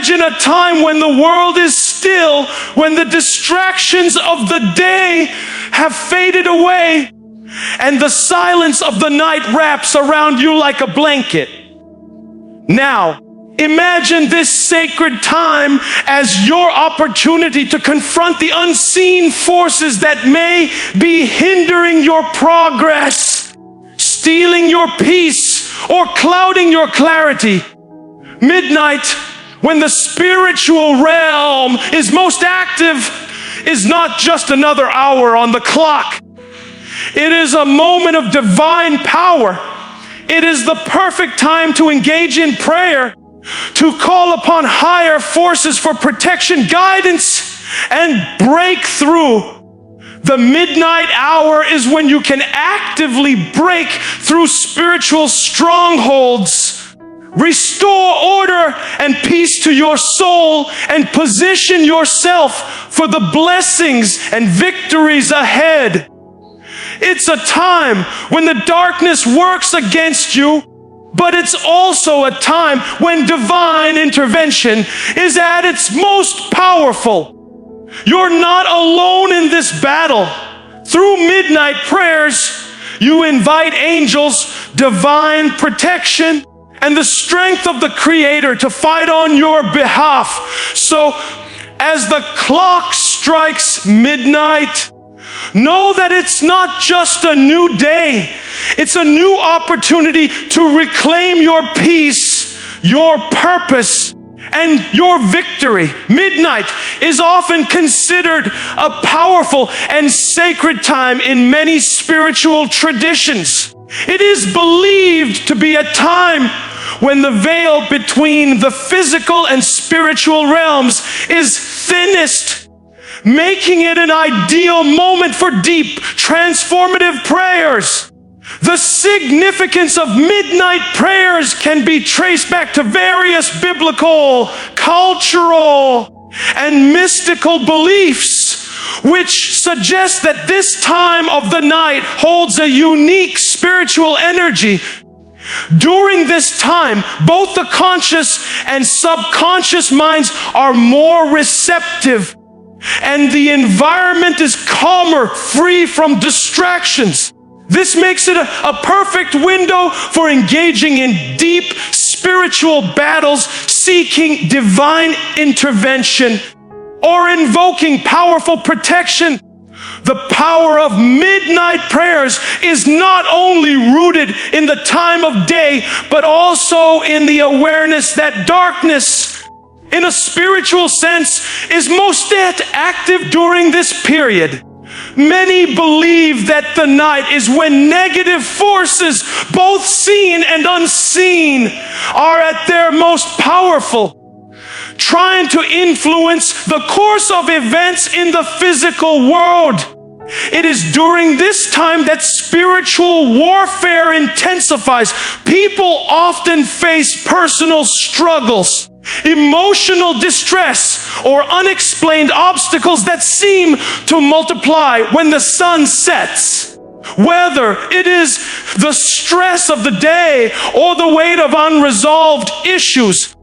Imagine a time when the world is still, when the distractions of the day have faded away, and the silence of the night wraps around you like a blanket. Now, imagine this sacred time as your opportunity to confront the unseen forces that may be hindering your progress, stealing your peace, or clouding your clarity. Midnight, when the spiritual realm is most active, is not just another hour on the clock. It is a moment of divine power. It is the perfect time to engage in prayer, to call upon higher forces for protection, guidance, and breakthrough. The midnight hour is when you can actively break through spiritual strongholds, restore order and peace to your soul, and position yourself for the blessings and victories ahead. It's a time when the darkness works against you, but it's also a time when divine intervention is at its most powerful. You're not alone in this battle. Through midnight prayers, you invite angels, divine protection, and the strength of the Creator to fight on your behalf. So, as the clock strikes midnight, know that it's not just a new day. It's a new opportunity to reclaim your peace, your purpose, and your victory. Midnight is often considered a powerful and sacred time in many spiritual traditions. It is believed to be a time when the veil between the physical and spiritual realms is thinnest, making it an ideal moment for deep, transformative prayers. The significance of midnight prayers can be traced back to various biblical, cultural, and mystical beliefs, which suggest that this time of the night holds a unique spiritual energy. During this time, both the conscious and subconscious minds are more receptive, and the environment is calmer, free from distractions. This makes it a perfect window for engaging in deep spiritual battles, seeking divine intervention, or invoking powerful protection. The power of midnight prayers is not only rooted in the time of day, but also in the awareness that darkness, in a spiritual sense, is most active during this period. Many believe that the night is when negative forces, both seen and unseen, are at their most powerful, trying to influence the course of events in the physical world. It is during this time that spiritual warfare intensifies. People often face personal struggles, emotional distress, or unexplained obstacles that seem to multiply when the sun sets. Whether it is the stress of the day or the weight of unresolved issues,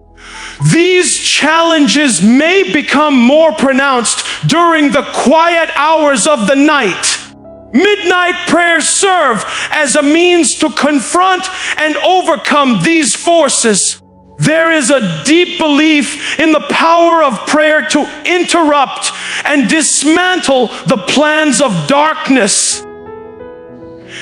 these challenges may become more pronounced during the quiet hours of the night. Midnight prayers serve as a means to confront and overcome these forces. There is a deep belief in the power of prayer to interrupt and dismantle the plans of darkness,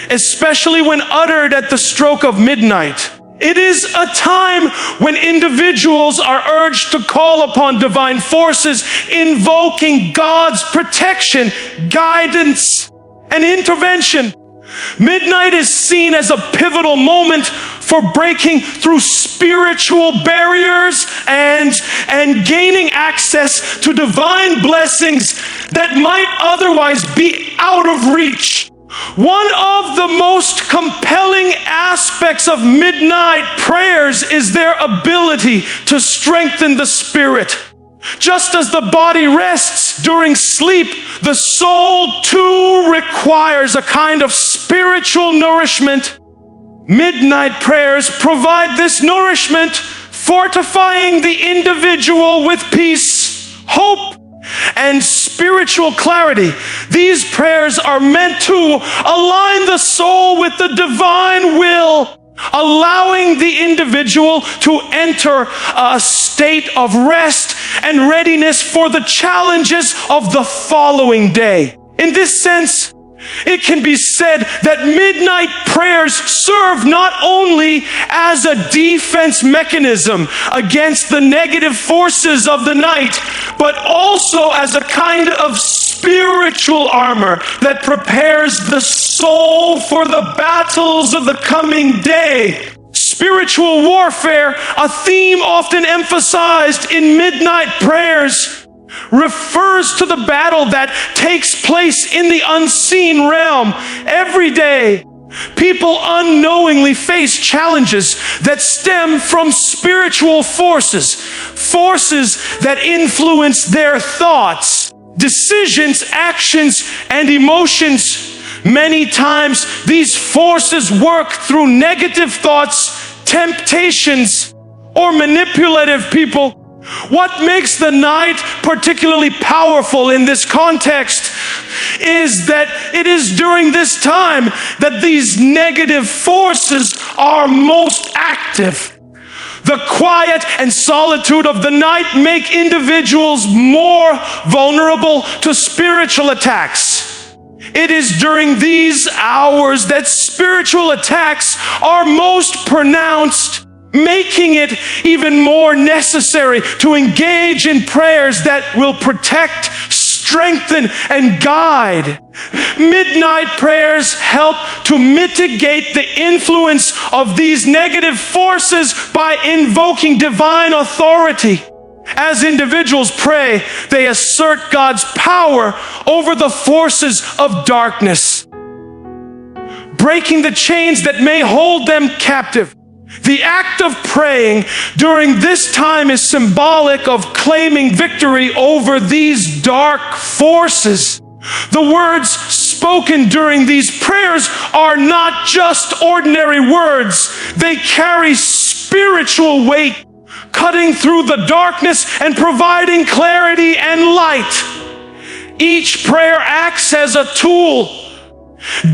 especially when uttered at the stroke of midnight. It is a time when individuals are urged to call upon divine forces, invoking God's protection, guidance, and intervention. Midnight is seen as a pivotal moment for breaking through spiritual barriers and gaining access to divine blessings that might otherwise be out of reach. One of the most compelling aspects of midnight prayers is their ability to strengthen the spirit. Just as the body rests during sleep, the soul too requires a kind of spiritual nourishment. Midnight prayers provide this nourishment fortifying the individual with peace, hope, and spiritual clarity. These prayers are meant to align the soul with the divine will, allowing the individual to enter a state of rest and readiness for the challenges of the following day. In this sense, it can be said that midnight prayers serve not only as a defense mechanism against the negative forces of the night, but also as a kind of spiritual armor that prepares the soul for the battles of the coming day. Spiritual warfare, a theme often emphasized in midnight prayers, refers to the battle that takes place in the unseen realm. Every day, people unknowingly face challenges that stem from spiritual forces that influence their thoughts, decisions, actions, and emotions. Many times, these forces work through negative thoughts, temptations, or manipulative people. What makes the night particularly powerful in this context is that it is during this time that these negative forces are most active. The quiet and solitude of the night make individuals more vulnerable to spiritual attacks. It is during these hours that spiritual attacks are most pronounced, making it even more necessary to engage in prayers that will protect, strengthen, and guide. Midnight prayers help to mitigate the influence of these negative forces by invoking divine authority. As individuals pray, they assert God's power over the forces of darkness, breaking the chains that may hold them captive. The act of praying during this time is symbolic of claiming victory over these dark forces. The words spoken during these prayers are not just ordinary words. They carry spiritual weight, cutting through the darkness and providing clarity and light. Each prayer acts as a tool,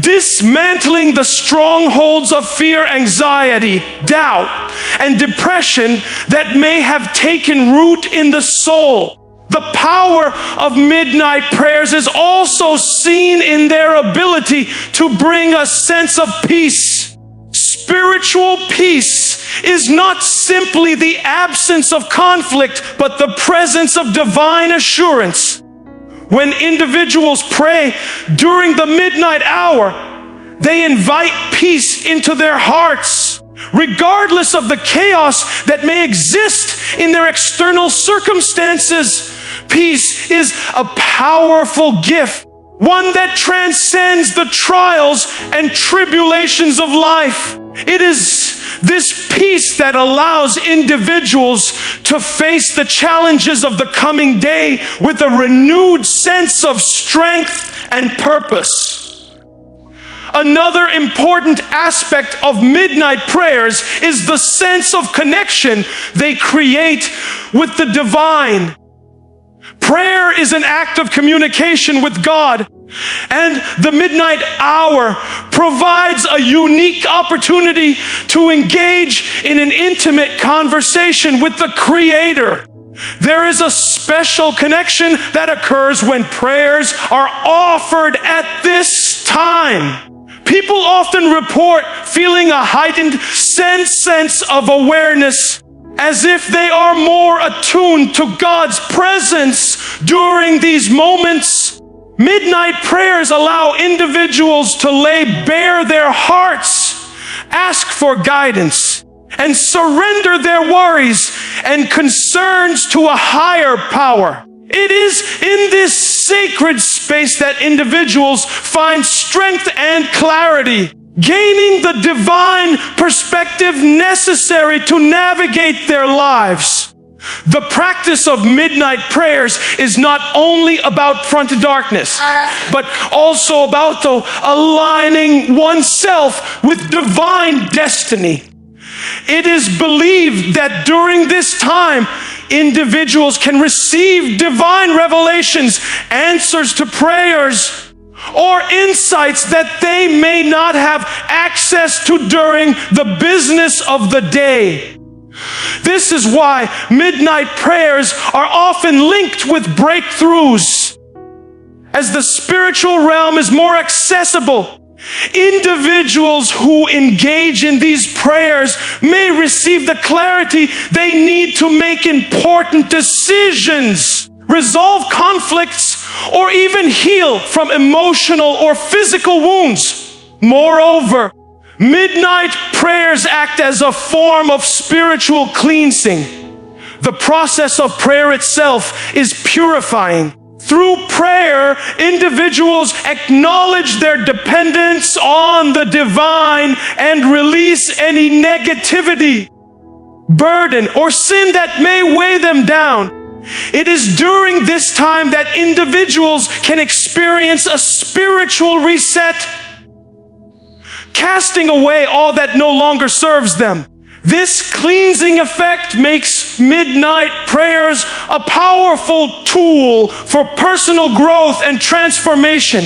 dismantling the strongholds of fear, anxiety, doubt, and depression that may have taken root in the soul. The power of midnight prayers is also seen in their ability to bring a sense of peace. Spiritual peace is not simply the absence of conflict, but the presence of divine assurance. When individuals pray during the midnight hour, they invite peace into their hearts, regardless of the chaos that may exist in their external circumstances. Peace is a powerful gift, one that transcends the trials and tribulations of life. It is this peace that allows individuals to face the challenges of the coming day with a renewed sense of strength and purpose. Another important aspect of midnight prayers is the sense of connection they create with the divine. Prayer is an act of communication with God, and the midnight hour provides a unique opportunity to engage in an intimate conversation with the Creator. There is a special connection that occurs when prayers are offered at this time. People often report feeling a heightened sense of awareness, as if they are more attuned to God's presence during these moments. Midnight prayers allow individuals to lay bare their hearts, ask for guidance, and surrender their worries and concerns to a higher power. It is in this sacred space that individuals find strength and clarity, gaining the divine perspective necessary to navigate their lives. The practice of midnight prayers is not only about front darkness, but also about aligning oneself with divine destiny. It is believed that during this time, individuals can receive divine revelations, answers to prayers, or insights that they may not have access to during the business of the day. This is why midnight prayers are often linked with breakthroughs. As the spiritual realm is more accessible, individuals who engage in these prayers may receive the clarity they need to make important decisions, resolve conflicts, or even heal from emotional or physical wounds. Moreover, midnight prayers act as a form of spiritual cleansing. The process of prayer itself is purifying. Through prayer, individuals acknowledge their dependence on the divine and release any negativity, burden, or sin that may weigh them down. It is during this time that individuals can experience a spiritual reset, casting away all that no longer serves them. This cleansing effect makes midnight prayers a powerful tool for personal growth and transformation.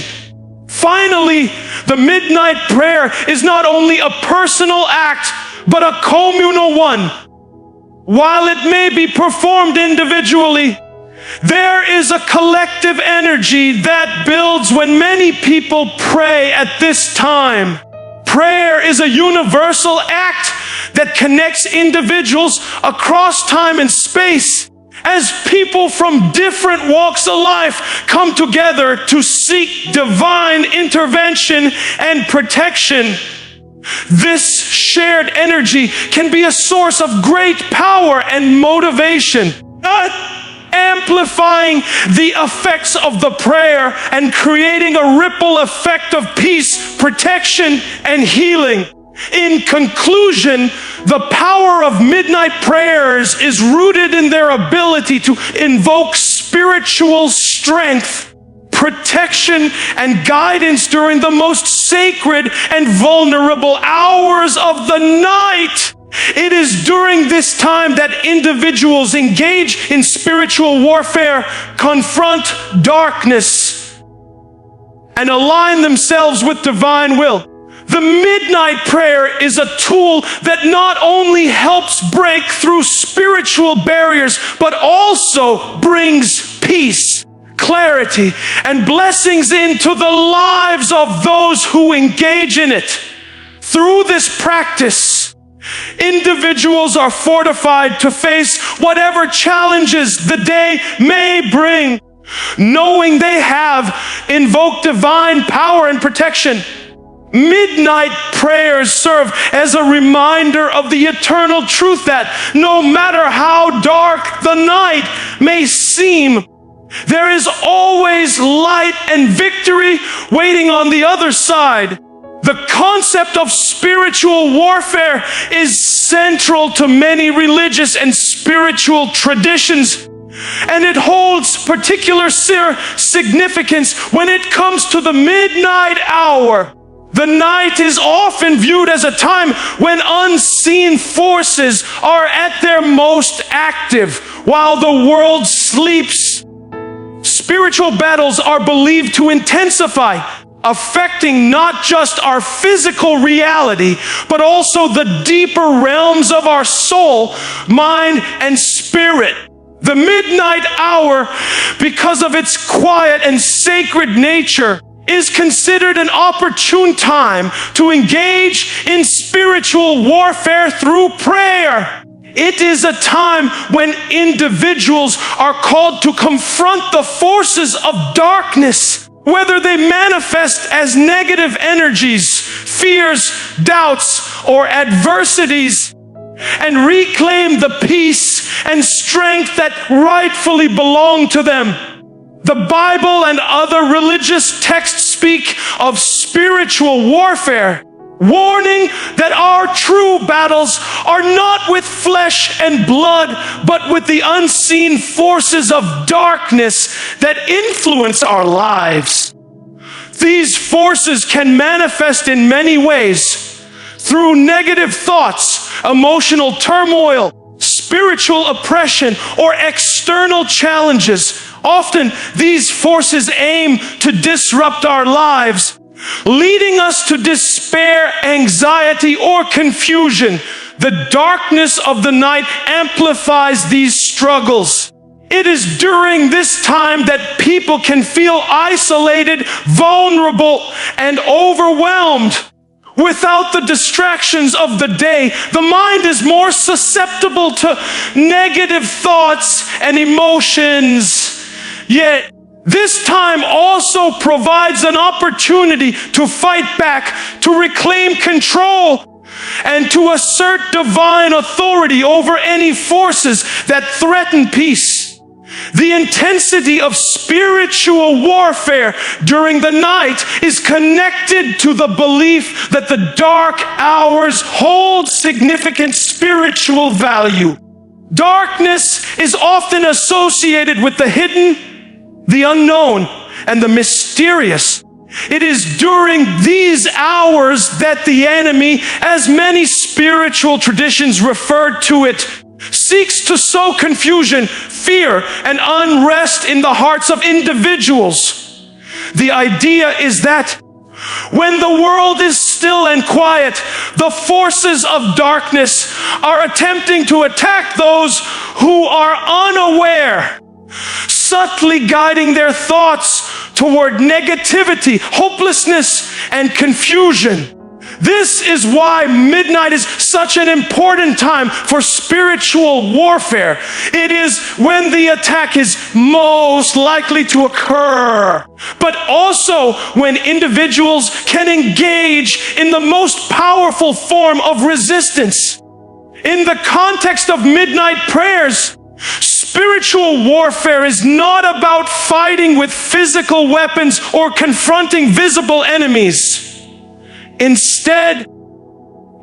Finally, the midnight prayer is not only a personal act, but a communal one. While it may be performed individually, there is a collective energy that builds when many people pray at this time. Prayer is a universal act that connects individuals across time and space as people from different walks of life come together to seek divine intervention and protection. This shared energy can be a source of great power and motivation, amplifying the effects of the prayer and creating a ripple effect of peace, protection, and healing. In conclusion, the power of midnight prayers is rooted in their ability to invoke spiritual strength, protection, and guidance during the most sacred and vulnerable hours of the night. It is during this time that individuals engage in spiritual warfare, confront darkness, and align themselves with divine will. The midnight prayer is a tool that not only helps break through spiritual barriers, but also brings peace, clarity, and blessings into the lives of those who engage in it. Through this practice, individuals are fortified to face whatever challenges the day may bring, knowing they have invoked divine power and protection. Midnight prayers serve as a reminder of the eternal truth that no matter how dark the night may seem, there is always light and victory waiting on the other side. The concept of spiritual warfare is central to many religious and spiritual traditions, and it holds particular significance when it comes to the midnight hour. The night is often viewed as a time when unseen forces are at their most active. While the world sleeps, spiritual battles are believed to intensify, affecting not just our physical reality, but also the deeper realms of our soul, mind, and spirit. The midnight hour, because of its quiet and sacred nature, is considered an opportune time to engage in spiritual warfare through prayer. It is a time when individuals are called to confront the forces of darkness, whether they manifest as negative energies, fears, doubts, or adversities, and reclaim the peace and strength that rightfully belong to them. The Bible and other religious texts speak of spiritual warfare, warning that our true battles are not with flesh and blood, but with the unseen forces of darkness that influence our lives. These forces can manifest in many ways: through negative thoughts, emotional turmoil, spiritual oppression, or external challenges. Often these forces aim to disrupt our lives, leading us to despair, anxiety, or confusion. The darkness of the night amplifies these struggles. It is during this time that people can feel isolated, vulnerable, and overwhelmed. Without the distractions of the day, the mind is more susceptible to negative thoughts and emotions. Yet, this time also provides an opportunity to fight back, to reclaim control, and to assert divine authority over any forces that threaten peace. The intensity of spiritual warfare during the night is connected to the belief that the dark hours hold significant spiritual value. Darkness is often associated with the hidden, the unknown, and the mysterious. It is during these hours that the enemy, as many spiritual traditions refer to it, seeks to sow confusion, fear, and unrest in the hearts of individuals. The idea is that when the world is still and quiet, the forces of darkness are attempting to attack those who are unaware, subtly guiding their thoughts toward negativity, hopelessness, and confusion. This is why midnight is such an important time for spiritual warfare. It is when the attack is most likely to occur, but also when individuals can engage in the most powerful form of resistance. In the context of midnight prayers, spiritual warfare is not about fighting with physical weapons or confronting visible enemies. Instead,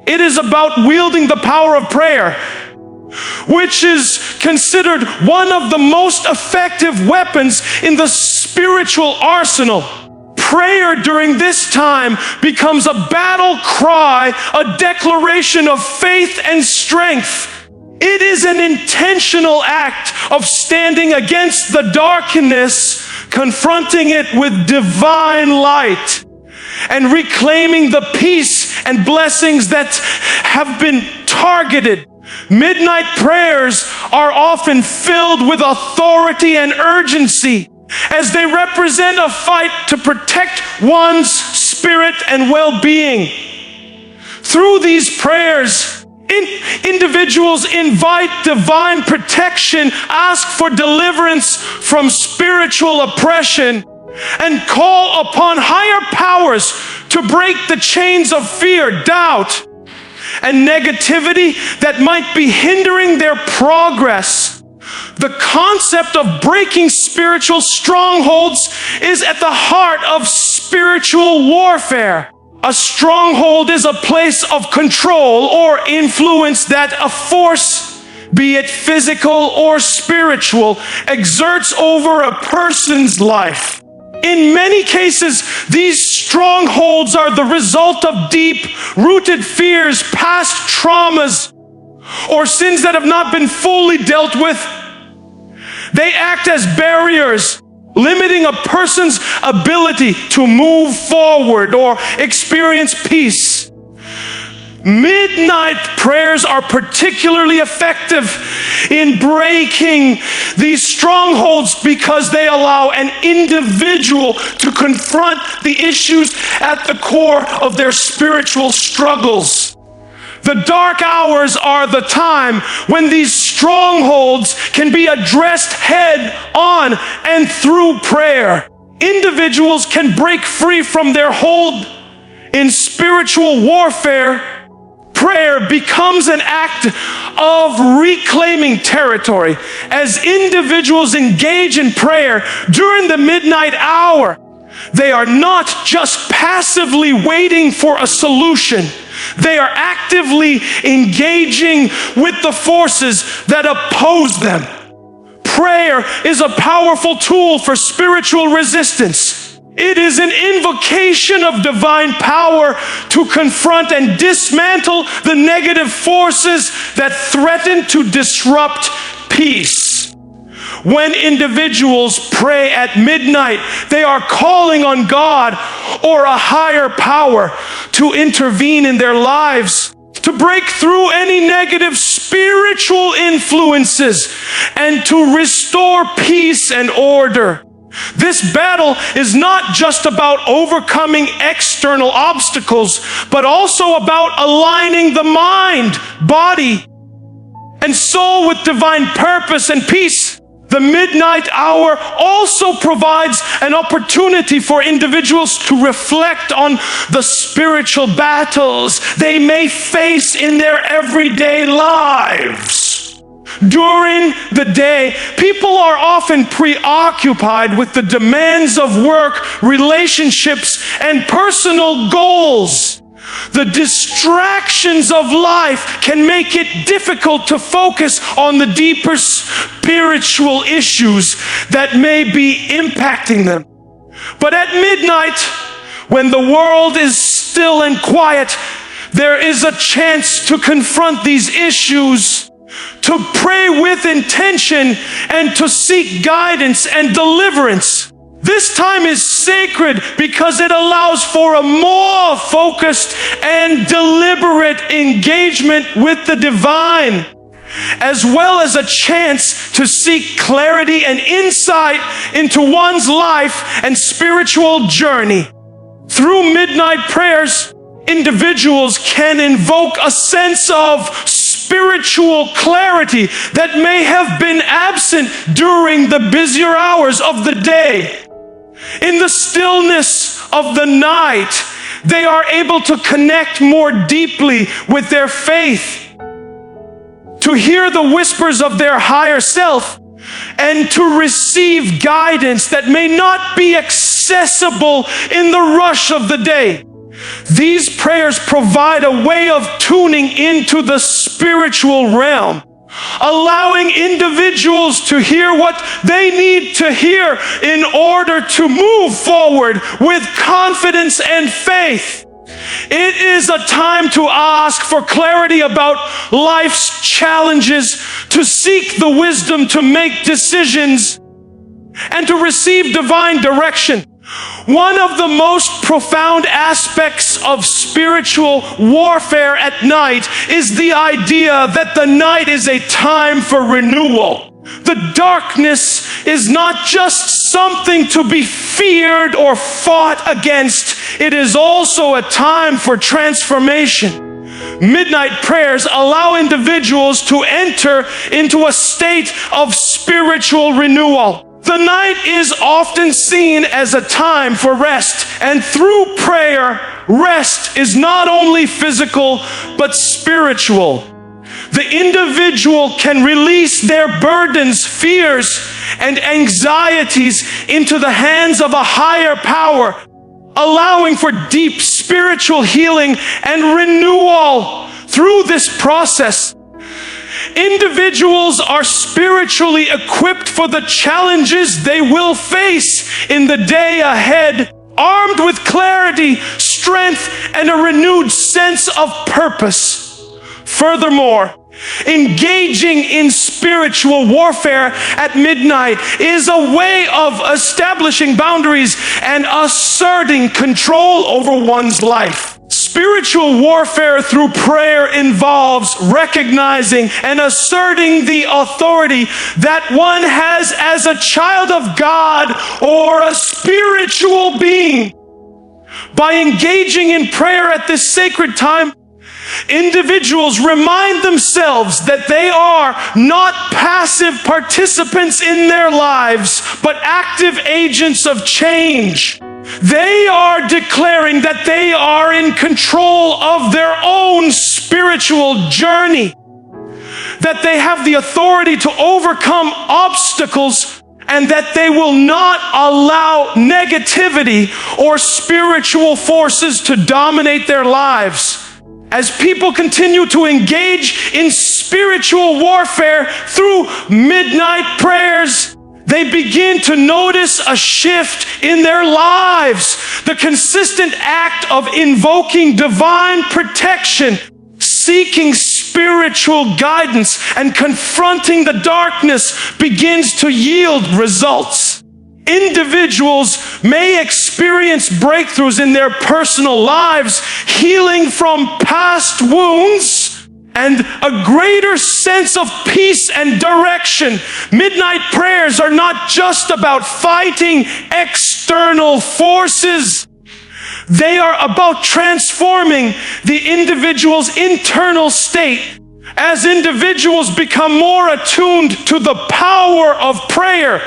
it is about wielding the power of prayer, which is considered one of the most effective weapons in the spiritual arsenal. Prayer during this time becomes a battle cry, a declaration of faith and strength. It is an intentional act of standing against the darkness, confronting it with divine light, and reclaiming the peace and blessings that have been targeted. Midnight prayers are often filled with authority and urgency, as they represent a fight to protect one's spirit and well-being. Through these prayers, individuals invite divine protection, ask for deliverance from spiritual oppression, and call upon higher powers to break the chains of fear, doubt, and negativity that might be hindering their progress. The concept of breaking spiritual strongholds is at the heart of spiritual warfare. A stronghold is a place of control or influence that a force, be it physical or spiritual, exerts over a person's life. In many cases, these strongholds are the result of deep-rooted fears, past traumas, or sins that have not been fully dealt with. They act as barriers, limiting a person's ability to move forward or experience peace. Midnight prayers are particularly effective in breaking these strongholds because they allow an individual to confront the issues at the core of their spiritual struggles. The dark hours are the time when these strongholds can be addressed head on and through prayer. Individuals can break free from their hold in spiritual warfare. Prayer becomes an act of reclaiming territory. As individuals engage in prayer during the midnight hour, they are not just passively waiting for a solution. They are actively engaging with the forces that oppose them. Prayer is a powerful tool for spiritual resistance. It is an invocation of divine power to confront and dismantle the negative forces that threaten to disrupt peace. When individuals pray at midnight, they are calling on God or a higher power to intervene in their lives, to break through any negative spiritual influences, and to restore peace and order. This battle is not just about overcoming external obstacles, but also about aligning the mind, body, and soul with divine purpose and peace. The midnight hour also provides an opportunity for individuals to reflect on the spiritual battles they may face in their everyday lives. During the day, people are often preoccupied with the demands of work, relationships, and personal goals. The distractions of life can make it difficult to focus on the deeper spiritual issues that may be impacting them. But at midnight, when the world is still and quiet, there is a chance to confront these issues, to pray with intention, and to seek guidance and deliverance. This time is sacred because it allows for a more focused and deliberate engagement with the divine, as well as a chance to seek clarity and insight into one's life and spiritual journey. Through midnight prayers, individuals can invoke a sense of spiritual clarity that may have been absent during the busier hours of the day. In the stillness of the night, they are able to connect more deeply with their faith, to hear the whispers of their higher self, and to receive guidance that may not be accessible in the rush of the day. These prayers provide a way of tuning into the spiritual realm, allowing individuals to hear what they need to hear in order to move forward with confidence and faith. It is a time to ask for clarity about life's challenges, to seek the wisdom to make decisions, and to receive divine direction. One of the most profound aspects of spiritual warfare at night is the idea that the night is a time for renewal. The darkness is not just something to be feared or fought against. It is also a time for transformation. Midnight prayers allow individuals to enter into a state of spiritual renewal. The night is often seen as a time for rest, and through prayer, rest is not only physical, but spiritual. The individual can release their burdens, fears, and anxieties into the hands of a higher power, allowing for deep spiritual healing and renewal. Through this process, individuals are spiritually equipped for the challenges they will face in the day ahead, armed with clarity, strength, and a renewed sense of purpose. Furthermore, engaging in spiritual warfare at midnight is a way of establishing boundaries and asserting control over one's life. Spiritual warfare through prayer involves recognizing and asserting the authority that one has as a child of God or a spiritual being. By engaging in prayer at this sacred time, individuals remind themselves that they are not passive participants in their lives, but active agents of change. They are declaring that they are in control of their own spiritual journey, that they have the authority to overcome obstacles, and that they will not allow negativity or spiritual forces to dominate their lives. As people continue to engage in spiritual warfare through midnight prayers, They begin to notice a shift in their lives. The consistent act of invoking divine protection, seeking spiritual guidance, and confronting the darkness begins to yield results. Individuals may experience breakthroughs in their personal lives, healing from past wounds, and a greater sense of peace and direction. Midnight prayers are not just about fighting external forces. They are about transforming the individual's internal state. As individuals become more attuned to the power of prayer,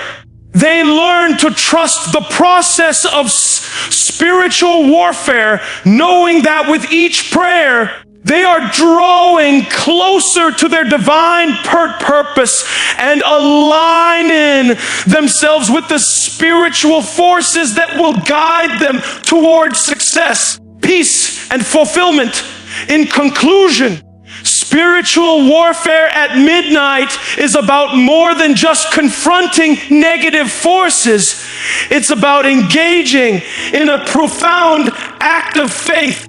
they learn to trust the process of spiritual warfare, knowing that with each prayer, they are drawing closer to their divine purpose and aligning themselves with the spiritual forces that will guide them towards success, peace, and fulfillment. In conclusion, spiritual warfare at midnight is about more than just confronting negative forces. It's about engaging in a profound act of faith,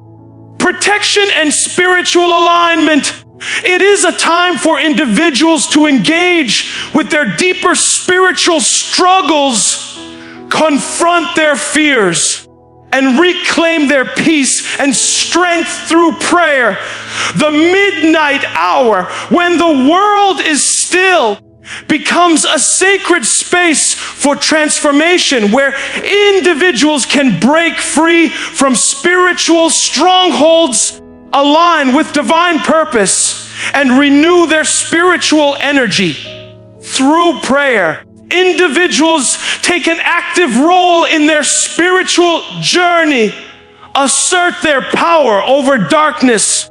protection, and spiritual alignment. It is a time for individuals to engage with their deeper spiritual struggles, confront their fears, and reclaim their peace and strength through prayer. The midnight hour, when the world is still, becomes a sacred space for transformation, where individuals can break free from spiritual strongholds, align with divine purpose, and renew their spiritual energy. Through prayer, individuals take an active role in their spiritual journey, assert their power over darkness,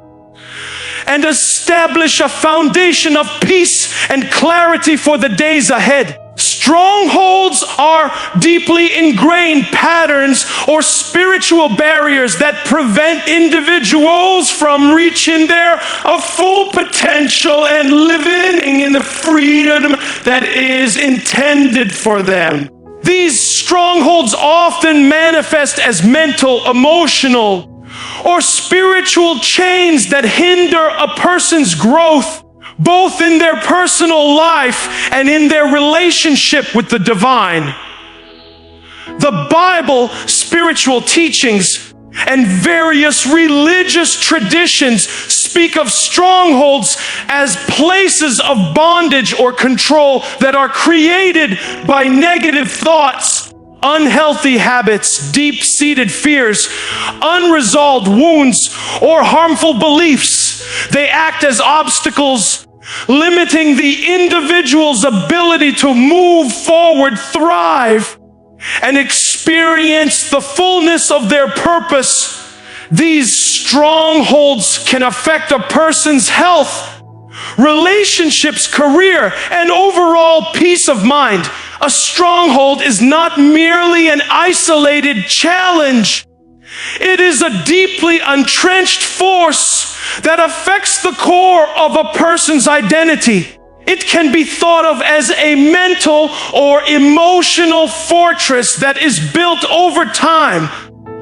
and establish a foundation of peace and clarity for the days ahead. Strongholds are deeply ingrained patterns or spiritual barriers that prevent individuals from reaching their full potential and living in the freedom that is intended for them. These strongholds often manifest as mental, emotional, or spiritual chains that hinder a person's growth, both in their personal life and in their relationship with the divine. The Bible, spiritual teachings, and various religious traditions speak of strongholds as places of bondage or control that are created by negative thoughts, unhealthy habits, deep-seated fears, unresolved wounds, or harmful beliefs. They act as obstacles, limiting the individual's ability to move forward, thrive, and experience the fullness of their purpose. These strongholds can affect a person's health, relationships, career, and overall peace of mind. A stronghold is not merely an isolated challenge. It is a deeply entrenched force that affects the core of a person's identity. It can be thought of as a mental or emotional fortress that is built over time,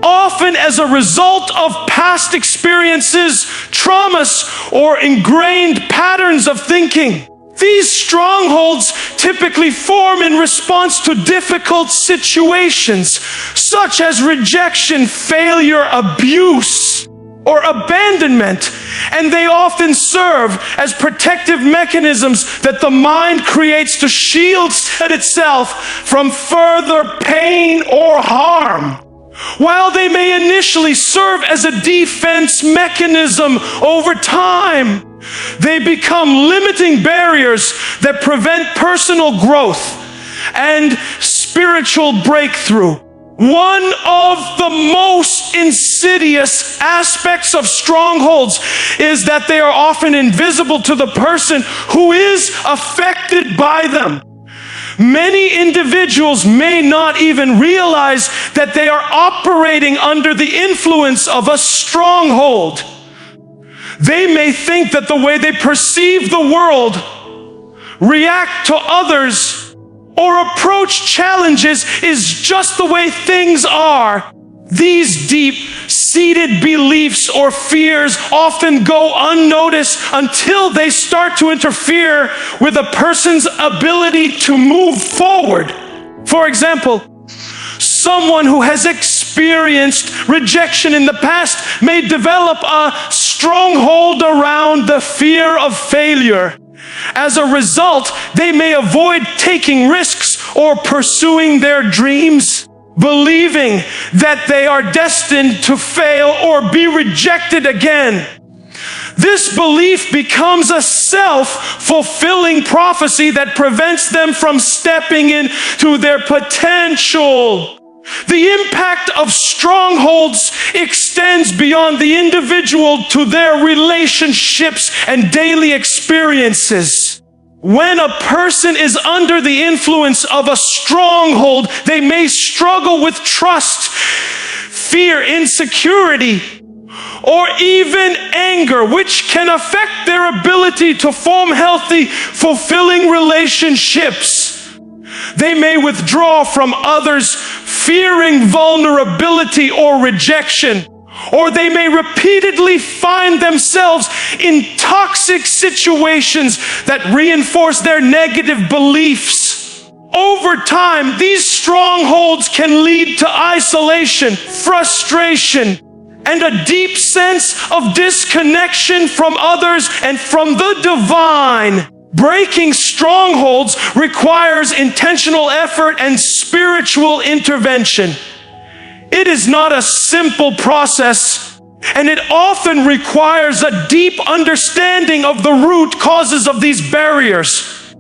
often as a result of past experiences, traumas, or ingrained patterns of thinking. These strongholds typically form in response to difficult situations, such as rejection, failure, abuse, or abandonment, and they often serve as protective mechanisms that the mind creates to shield itself from further pain or harm. While they may initially serve as a defense mechanism, over time, they become limiting barriers that prevent personal growth and spiritual breakthrough. One of the most insidious aspects of strongholds is that they are often invisible to the person who is affected by them. Many individuals may not even realize that they are operating under the influence of a stronghold. They may think that the way they perceive the world, react to others, or approach challenges is just the way things are. These deep-seated beliefs or fears often go unnoticed until they start to interfere with a person's ability to move forward. For example, someone who has experienced rejection in the past may develop a stronghold around the fear of failure. As a result, they may avoid taking risks or pursuing their dreams, believing that they are destined to fail or be rejected again. This belief becomes a self-fulfilling prophecy that prevents them from stepping into their potential. The impact of strongholds extends beyond the individual to their relationships and daily experiences. When a person is under the influence of a stronghold, they may struggle with trust, fear, insecurity, or even anger, which can affect their ability to form healthy, fulfilling relationships. They may withdraw from others, fearing vulnerability or rejection, or they may repeatedly find themselves in toxic situations that reinforce their negative beliefs. Over time, these strongholds can lead to isolation, frustration, and a deep sense of disconnection from others and from the divine. Breaking strongholds requires intentional effort and spiritual intervention. It is not a simple process, and it often requires a deep understanding of the root causes of these barriers.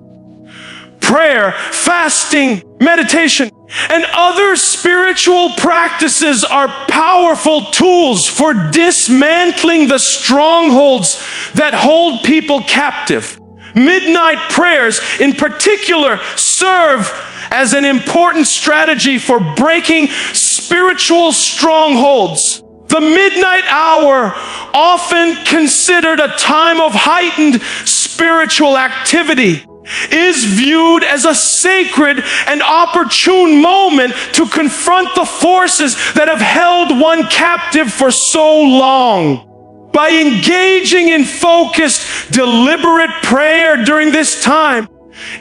Prayer, fasting, meditation, and other spiritual practices are powerful tools for dismantling the strongholds that hold people captive. Midnight prayers, in particular, serve as an important strategy for breaking spiritual strongholds. The midnight hour, often considered a time of heightened spiritual activity, is viewed as a sacred and opportune moment to confront the forces that have held one captive for so long. By engaging in focused, deliberate prayer during this time,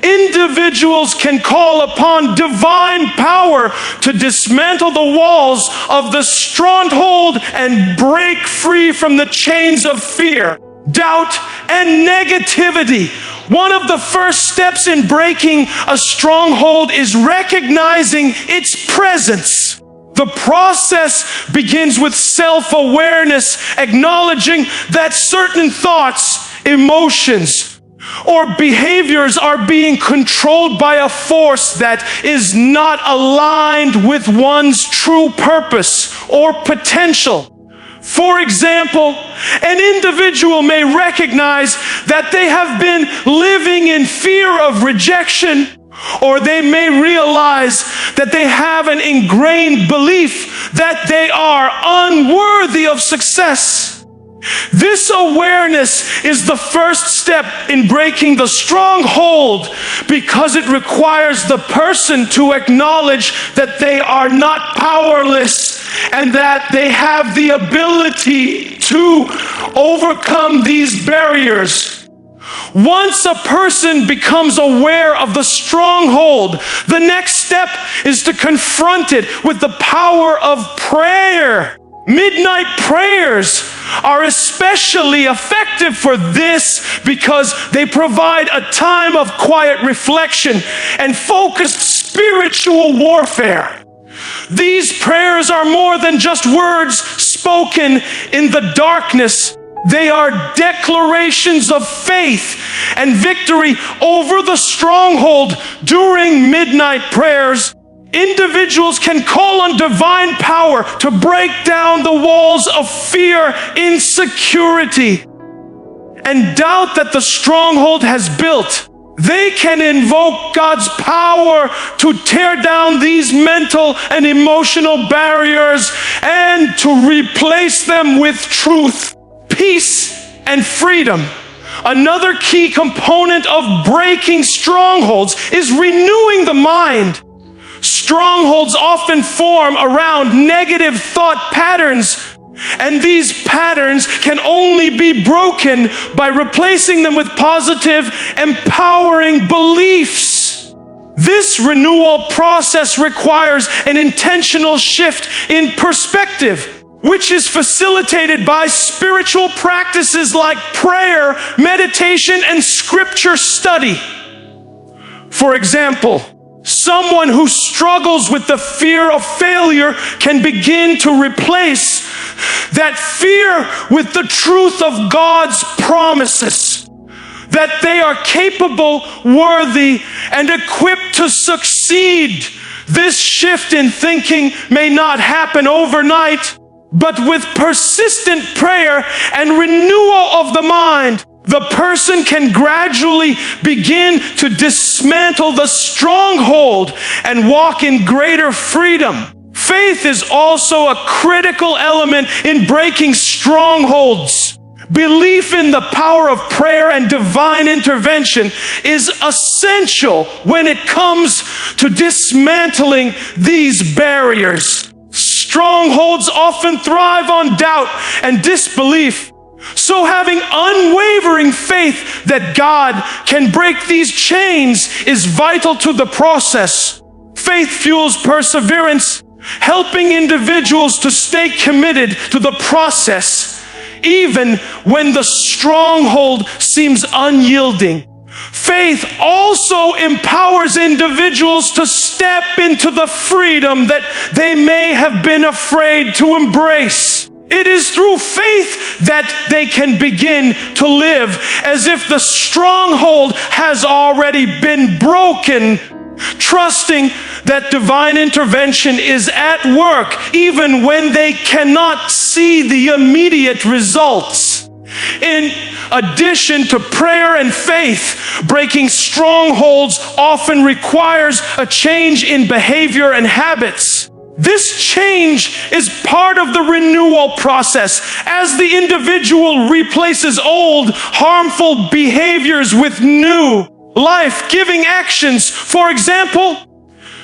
individuals can call upon divine power to dismantle the walls of the stronghold and break free from the chains of fear, doubt, and negativity. One of the first steps in breaking a stronghold is recognizing its presence. The process begins with self-awareness, acknowledging that certain thoughts, emotions, or behaviors are being controlled by a force that is not aligned with one's true purpose or potential. For example, an individual may recognize that they have been living in fear of rejection, or they may realize that they have an ingrained belief that they are unworthy of success. This awareness is the first step in breaking the stronghold, because it requires the person to acknowledge that they are not powerless and that they have the ability to overcome these barriers. Once a person becomes aware of the stronghold, the next step is to confront it with the power of prayer. Midnight prayers are especially effective for this because they provide a time of quiet reflection and focused spiritual warfare. These prayers are more than just words spoken in the darkness. They are declarations of faith and victory over the stronghold. During midnight prayers, individuals can call on divine power to break down the walls of fear, insecurity, and doubt that the stronghold has built. They can invoke God's power to tear down these mental and emotional barriers and to replace them with truth, peace, and freedom. Another key component of breaking strongholds is renewing the mind. Strongholds often form around negative thought patterns, and these patterns can only be broken by replacing them with positive, empowering beliefs. This renewal process requires an intentional shift in perspective, which is facilitated by spiritual practices like prayer, meditation, and scripture study. For example, someone who struggles with the fear of failure can begin to replace that fear with the truth of God's promises, that they are capable, worthy, and equipped to succeed. This shift in thinking may not happen overnight, but with persistent prayer and renewal of the mind, the person can gradually begin to dismantle the stronghold and walk in greater freedom. Faith is also a critical element in breaking strongholds. Belief in the power of prayer and divine intervention is essential when it comes to dismantling these barriers. Strongholds often thrive on doubt and disbelief. So having unwavering faith that God can break these chains is vital to the process. Faith fuels perseverance, helping individuals to stay committed to the process, even when the stronghold seems unyielding. Faith also empowers individuals to step into the freedom that they may have been afraid to embrace. It is through faith that they can begin to live as if the stronghold has already been broken, trusting that divine intervention is at work even when they cannot see the immediate results. In addition to prayer and faith, breaking strongholds often requires a change in behavior and habits. This change is part of the renewal process as the individual replaces old, harmful behaviors with new, life-giving actions. For example,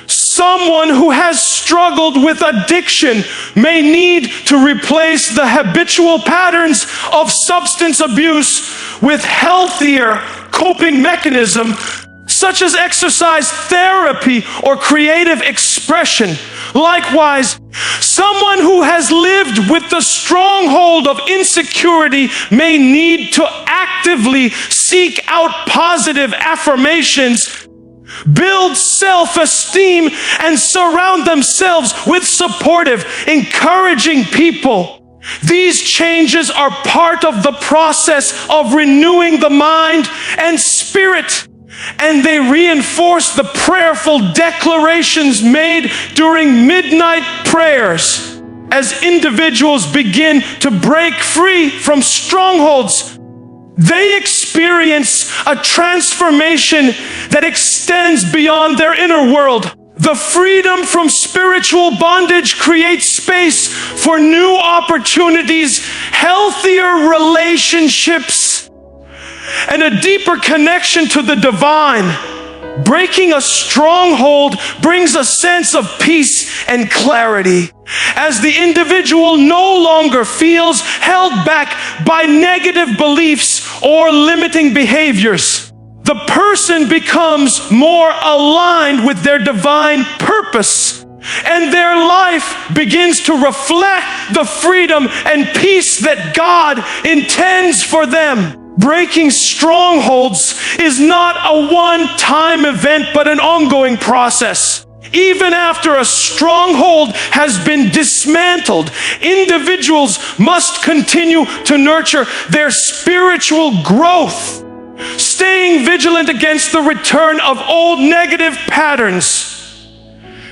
someone who has struggled with addiction may need to replace the habitual patterns of substance abuse with healthier coping mechanisms such as exercise therapy or creative expression. Likewise, someone who has lived with the stronghold of insecurity may need to actively seek out positive affirmations, build self-esteem, and surround themselves with supportive, encouraging people. These changes are part of the process of renewing the mind and spirit, and they reinforce the prayerful declarations made during midnight prayers. As individuals begin to break free from strongholds, they experience a transformation that extends beyond their inner world. The freedom from spiritual bondage creates space for new opportunities, healthier relationships, and a deeper connection to the divine. Breaking a stronghold brings a sense of peace and clarity, as the individual no longer feels held back by negative beliefs or limiting behaviors. The person becomes more aligned with their divine purpose, and their life begins to reflect the freedom and peace that God intends for them. Breaking strongholds is not a one-time event, but an ongoing process. Even after a stronghold has been dismantled, individuals must continue to nurture their spiritual growth, staying vigilant against the return of old negative patterns.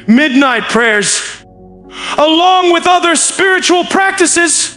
Midnight prayers, along with other spiritual practices,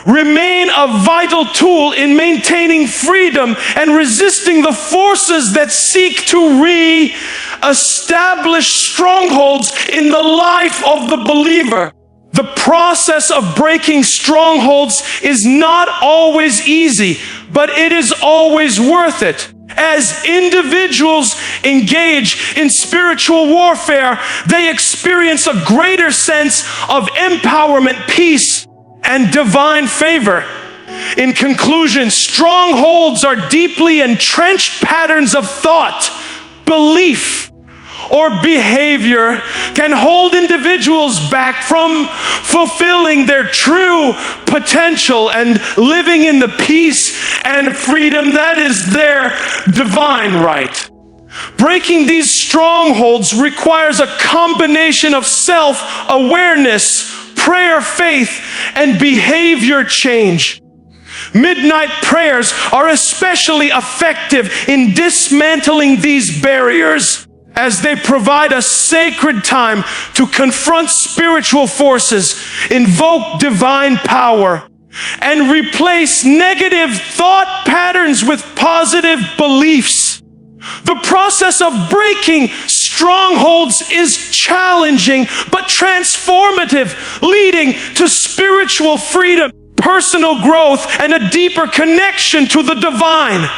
remain a vital tool in maintaining freedom and resisting the forces that seek to re-establish strongholds in the life of the believer. The process of breaking strongholds is not always easy, but it is always worth it. As individuals engage in spiritual warfare, they experience a greater sense of empowerment, peace, and divine favor. In conclusion, strongholds are deeply entrenched patterns of thought, belief, or behavior can hold individuals back from fulfilling their true potential and living in the peace and freedom that is their divine right. Breaking these strongholds requires a combination of self-awareness, prayer, faith, and behavior change. Midnight prayers are especially effective in dismantling these barriers, as they provide a sacred time to confront spiritual forces, invoke divine power, and replace negative thought patterns with positive beliefs. The process of breaking strongholds is challenging but transformative, leading to spiritual freedom, personal growth, and a deeper connection to the divine.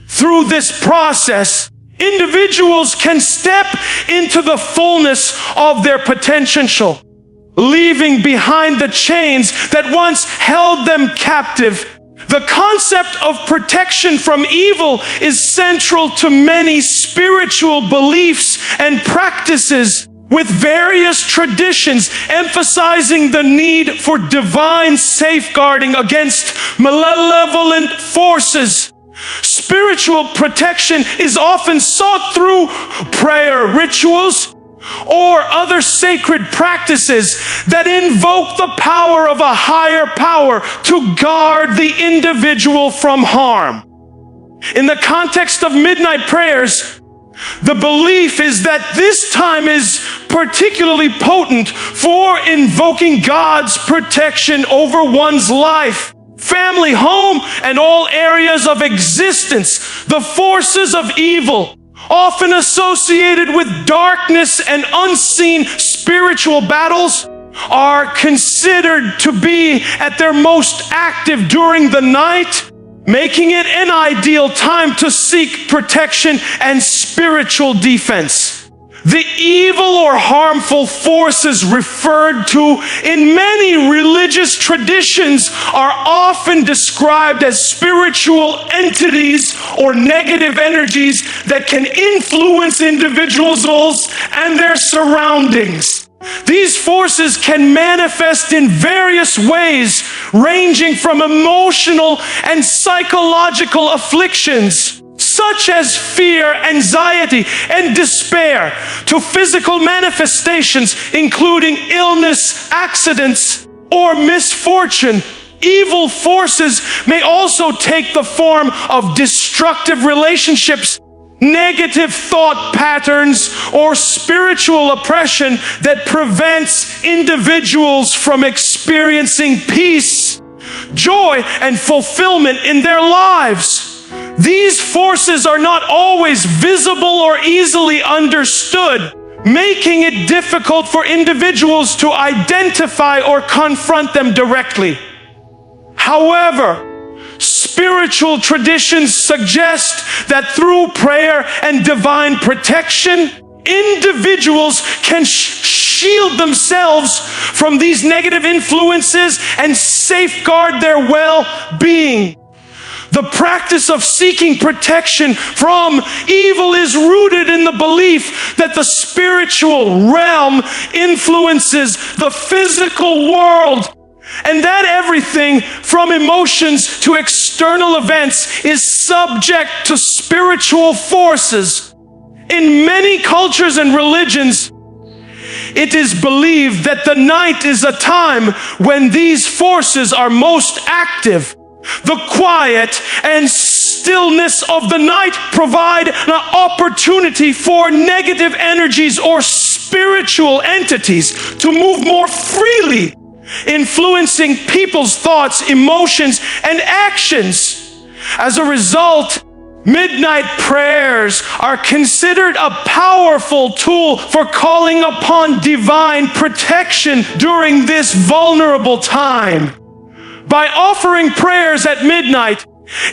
Through this process, individuals can step into the fullness of their potential, leaving behind the chains that once held them captive. The concept of protection from evil is central to many spiritual beliefs and practices, with various traditions emphasizing the need for divine safeguarding against malevolent forces. Spiritual protection is often sought through prayer rituals or other sacred practices that invoke the power of a higher power to guard the individual from harm. In the context of midnight prayers, the belief is that this time is particularly potent for invoking God's protection over one's life, family, home, and all areas of existence. The forces of evil, often associated with darkness and unseen spiritual battles, are considered to be at their most active during the night, making it an ideal time to seek protection and spiritual defense. The evil or harmful forces referred to in many religious traditions are often described as spiritual entities or negative energies that can influence individuals and their surroundings. These forces can manifest in various ways, ranging from emotional and psychological afflictions, such as fear, anxiety, and despair, to physical manifestations, including illness, accidents, or misfortune. Evil forces may also take the form of destructive relationships, negative thought patterns, or spiritual oppression that prevents individuals from experiencing peace, joy, and fulfillment in their lives. These forces are not always visible or easily understood, making it difficult for individuals to identify or confront them directly. However, spiritual traditions suggest that through prayer and divine protection, individuals can shield themselves from these negative influences and safeguard their well-being. The practice of seeking protection from evil is rooted in the belief that the spiritual realm influences the physical world, and that everything from emotions to external events is subject to spiritual forces. In many cultures and religions, it is believed that the night is a time when these forces are most active. The quiet and stillness of the night provide an opportunity for negative energies or spiritual entities to move more freely, influencing people's thoughts, emotions, and actions. As a result, midnight prayers are considered a powerful tool for calling upon divine protection during this vulnerable time. By offering prayers at midnight,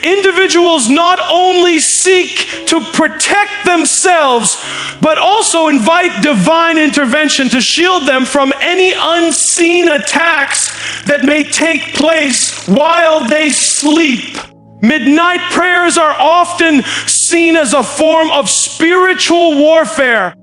individuals not only seek to protect themselves, but also invite divine intervention to shield them from any unseen attacks that may take place while they sleep. Midnight prayers are often seen as a form of spiritual warfare,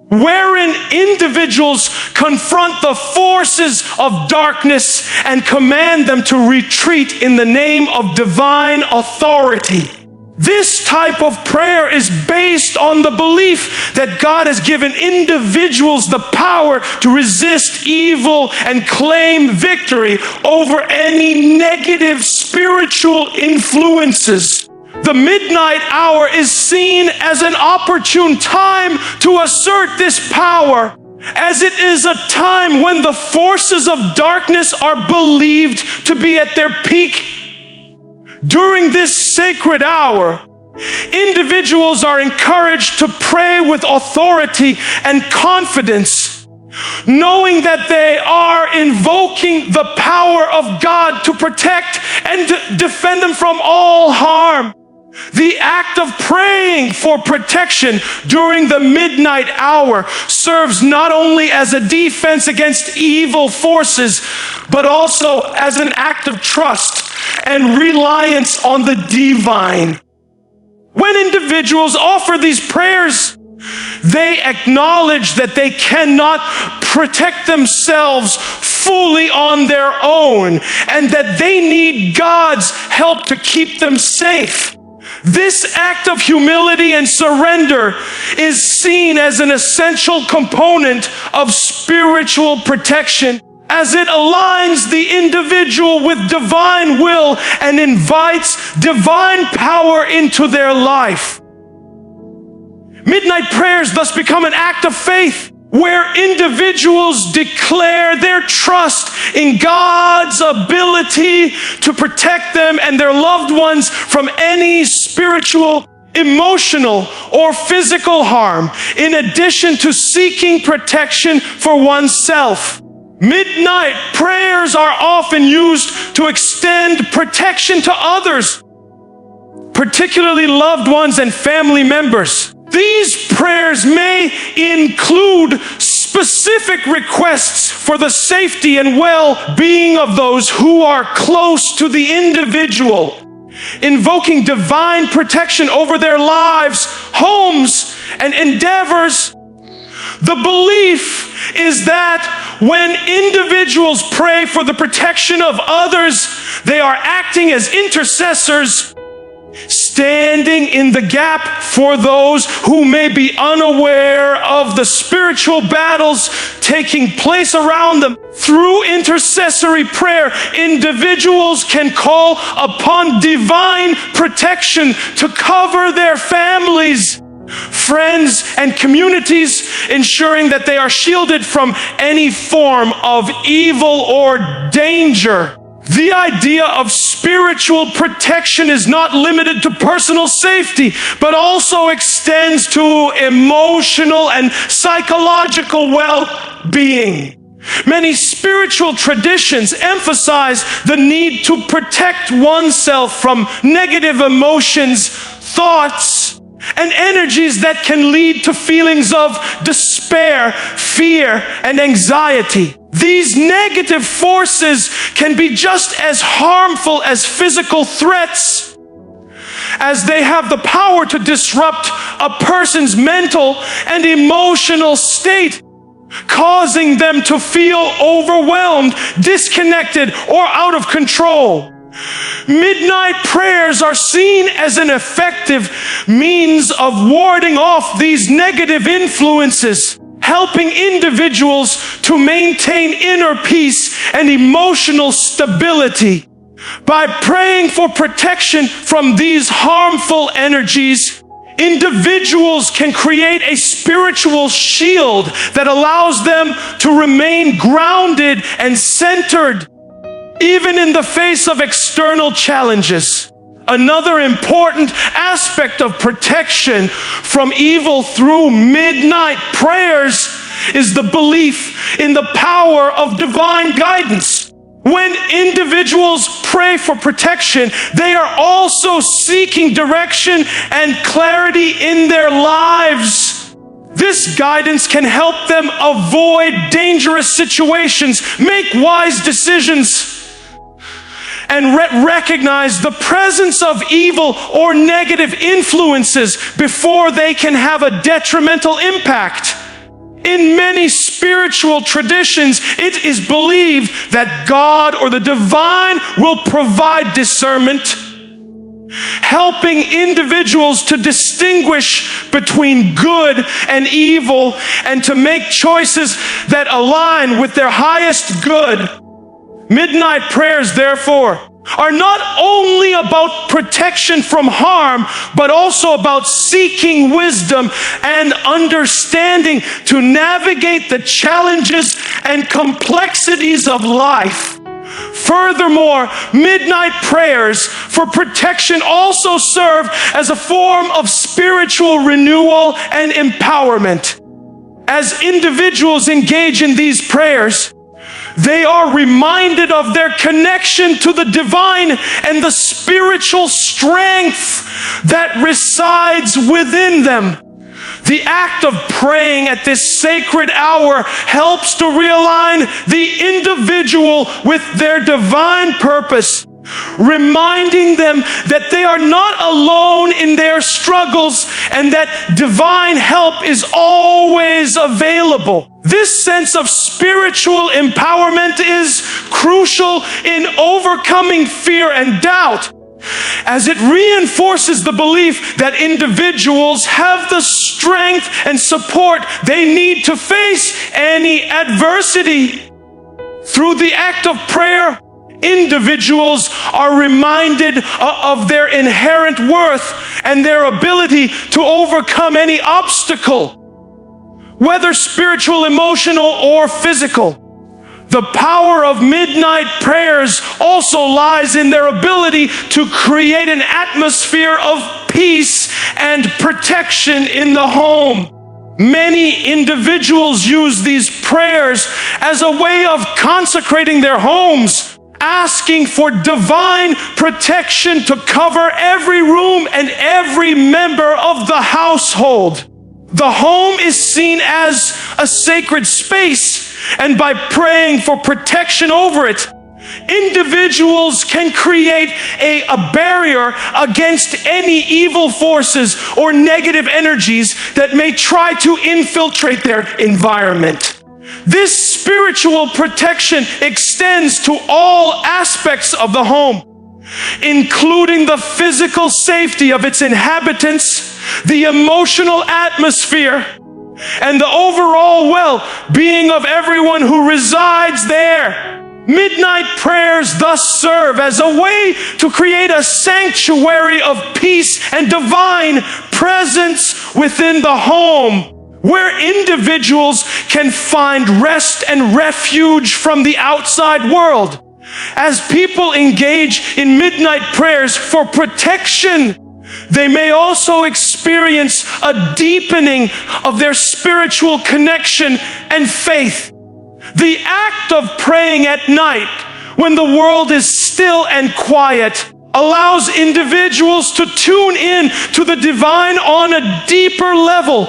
wherein individuals confront the forces of darkness and command them to retreat in the name of divine authority. This type of prayer is based on the belief that God has given individuals the power to resist evil and claim victory over any negative spiritual influences. The midnight hour is seen as an opportune time to assert this power, as it is a time when the forces of darkness are believed to be at their peak. During this sacred hour, individuals are encouraged to pray with authority and confidence, knowing that they are invoking the power of God to protect and to defend them from all harm. The act of praying for protection during the midnight hour serves not only as a defense against evil forces, but also as an act of trust and reliance on the divine. When individuals offer these prayers, they acknowledge that they cannot protect themselves fully on their own, and that they need God's help to keep them safe. This act of humility and surrender is seen as an essential component of spiritual protection, as it aligns the individual with divine will and invites divine power into their life. Midnight prayers thus become an act of faith, where individuals declare their trust in God's ability to protect them and their loved ones from any spiritual, emotional, or physical harm, in addition to seeking protection for oneself. Midnight prayers are often used to extend protection to others, particularly loved ones and family members. These prayers may include specific requests for the safety and well-being of those who are close to the individual, invoking divine protection over their lives, homes, and endeavors. The belief is that when individuals pray for the protection of others, they are acting as intercessors, standing in the gap for those who may be unaware of the spiritual battles taking place around them. Through intercessory prayer, individuals can call upon divine protection to cover their families, friends, and communities, ensuring that they are shielded from any form of evil or danger. The idea of spiritual protection is not limited to personal safety, but also extends to emotional and psychological well-being. Many spiritual traditions emphasize the need to protect oneself from negative emotions, thoughts, and energies that can lead to feelings of despair, fear, and anxiety. These negative forces can be just as harmful as physical threats, as they have the power to disrupt a person's mental and emotional state, causing them to feel overwhelmed, disconnected, or out of control. Midnight prayers are seen as an effective means of warding off these negative influences, helping individuals to maintain inner peace and emotional stability. By praying for protection from these harmful energies, individuals can create a spiritual shield that allows them to remain grounded and centered, even in the face of external challenges. Another important aspect of protection from evil through midnight prayers is the belief in the power of divine guidance. When individuals pray for protection, they are also seeking direction and clarity in their lives. This guidance can help them avoid dangerous situations, make wise decisions, and recognize the presence of evil or negative influences before they can have a detrimental impact. In many spiritual traditions, it is believed that God or the divine will provide discernment, helping individuals to distinguish between good and evil and to make choices that align with their highest good. Midnight prayers, therefore, are not only about protection from harm, but also about seeking wisdom and understanding to navigate the challenges and complexities of life. Furthermore, midnight prayers for protection also serve as a form of spiritual renewal and empowerment. As individuals engage in these prayers, they are reminded of their connection to the divine and the spiritual strength that resides within them. The act of praying at this sacred hour helps to realign the individual with their divine purpose, reminding them that they are not alone in their struggles and that divine help is always available. This sense of spiritual empowerment is crucial in overcoming fear and doubt, as it reinforces the belief that individuals have the strength and support they need to face any adversity. Through the act of prayer, individuals are reminded of their inherent worth and their ability to overcome any obstacle, whether spiritual, emotional, or physical. The power of midnight prayers also lies in their ability to create an atmosphere of peace and protection in the home. Many individuals use these prayers as a way of consecrating their homes, asking for divine protection to cover every room and every member of the household. The home is seen as a sacred space, and by praying for protection over it, individuals can create a barrier against any evil forces or negative energies that may try to infiltrate their environment. This spiritual protection extends to all aspects of the home, including the physical safety of its inhabitants, the emotional atmosphere, and the overall well-being of everyone who resides there. Midnight prayers thus serve as a way to create a sanctuary of peace and divine presence within the home, where individuals can find rest and refuge from the outside world. As people engage in midnight prayers for protection, they may also experience a deepening of their spiritual connection and faith. The act of praying at night, when the world is still and quiet, allows individuals to tune in to the divine on a deeper level.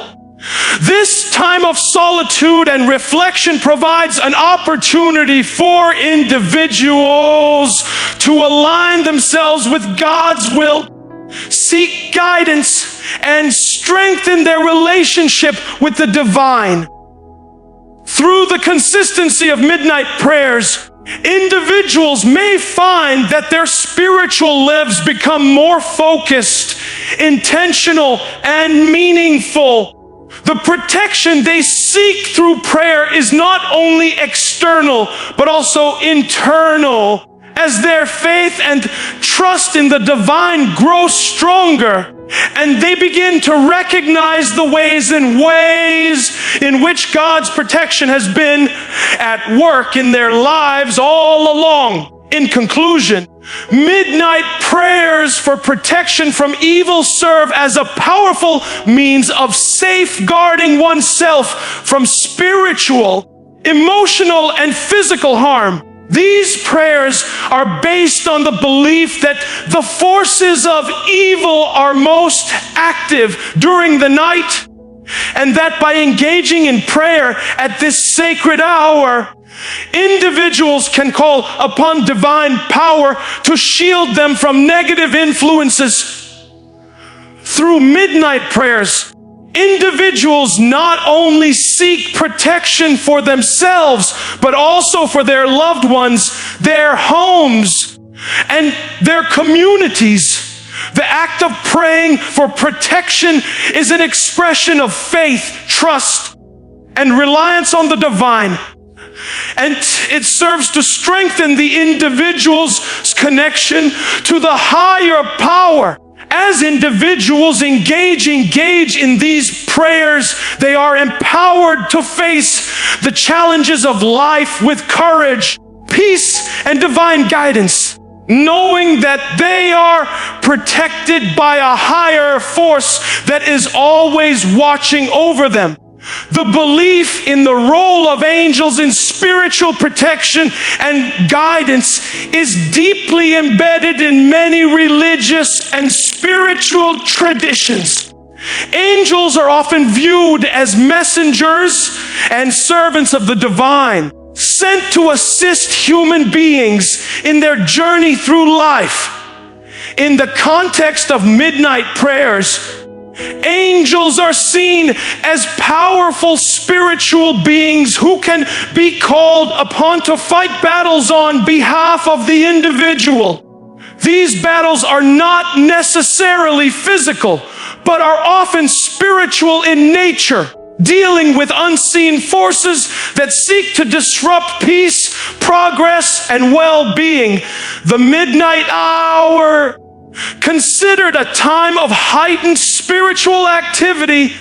This time of solitude and reflection provides an opportunity for individuals to align themselves with God's will, seek guidance, and strengthen their relationship with the divine. Through the consistency of midnight prayers, individuals may find that their spiritual lives become more focused, intentional, and meaningful. The protection they seek through prayer is not only external, but also internal. As their faith and trust in the divine grow stronger, and they begin to recognize the ways in which God's protection has been at work in their lives all along. In conclusion, midnight prayers for protection from evil serve as a powerful means of safeguarding oneself from spiritual, emotional, and physical harm. These prayers are based on the belief that the forces of evil are most active during the night, and that by engaging in prayer at this sacred hour, individuals can call upon divine power to shield them from negative influences. Through midnight prayers, individuals not only seek protection for themselves, but also for their loved ones, their homes, and their communities. The act of praying for protection is an expression of faith, trust, and reliance on the divine. And it serves to strengthen the individual's connection to the higher power. As individuals engage in these prayers, they are empowered to face the challenges of life with courage, peace, and divine guidance, knowing that they are protected by a higher force that is always watching over them. The belief in the role of angels in spiritual protection and guidance is deeply embedded in many religious and spiritual traditions. Angels are often viewed as messengers and servants of the divine, sent to assist human beings in their journey through life. In the context of midnight prayers, angels are seen as powerful spiritual beings who can be called upon to fight battles on behalf of the individual. These battles are not necessarily physical, but are often spiritual in nature, dealing with unseen forces that seek to disrupt peace, progress, and well-being. The midnight hour, considered a time of heightened spiritual activity,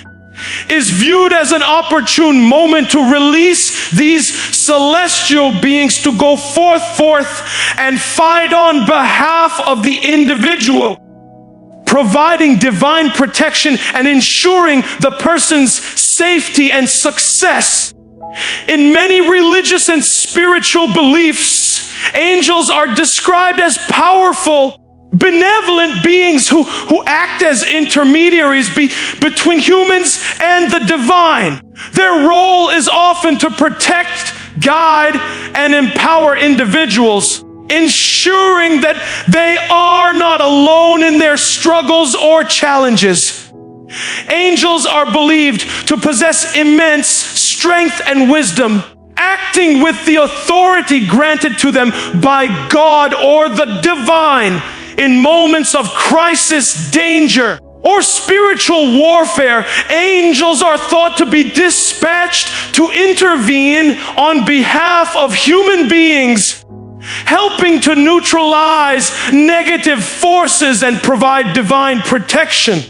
is viewed as an opportune moment to release these celestial beings to go forth and fight on behalf of the individual, providing divine protection and ensuring the person's safety and success. In many religious and spiritual beliefs, angels are described as powerful, benevolent beings who act as intermediaries between humans and the divine. Their role is often to protect, guide, and empower individuals, ensuring that they are not alone in their struggles or challenges. Angels are believed to possess immense strength and wisdom, acting with the authority granted to them by God or the divine. In moments of crisis, danger, or spiritual warfare, angels are thought to be dispatched to intervene on behalf of human beings, helping to neutralize negative forces and provide divine protection.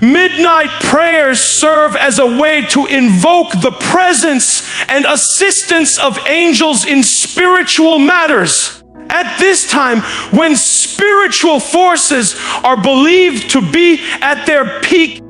Midnight prayers serve as a way to invoke the presence and assistance of angels in spiritual matters. At this time, when spiritual forces are believed to be at their peak,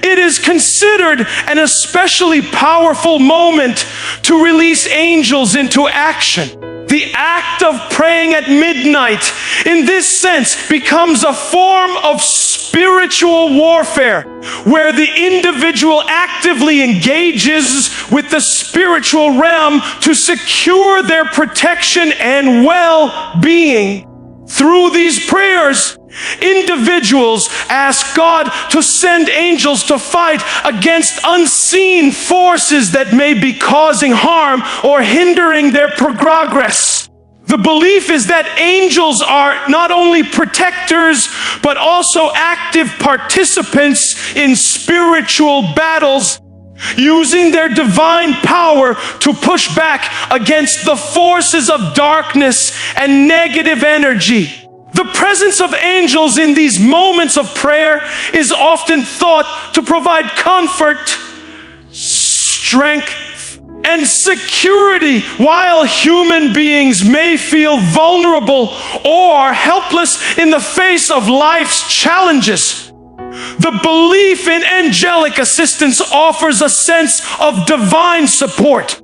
it is considered an especially powerful moment to release angels into action. The act of praying at midnight, in this sense, becomes a form of spiritual warfare, where the individual actively engages with the spiritual realm to secure their protection and well-being. Through these prayers, individuals ask God to send angels to fight against unseen forces that may be causing harm or hindering their progress. The belief is that angels are not only protectors, but also active participants in spiritual battles, using their divine power to push back against the forces of darkness and negative energy. The presence of angels in these moments of prayer is often thought to provide comfort, strength, and security, while human beings may feel vulnerable or helpless in the face of life's challenges. The belief in angelic assistance offers a sense of divine support,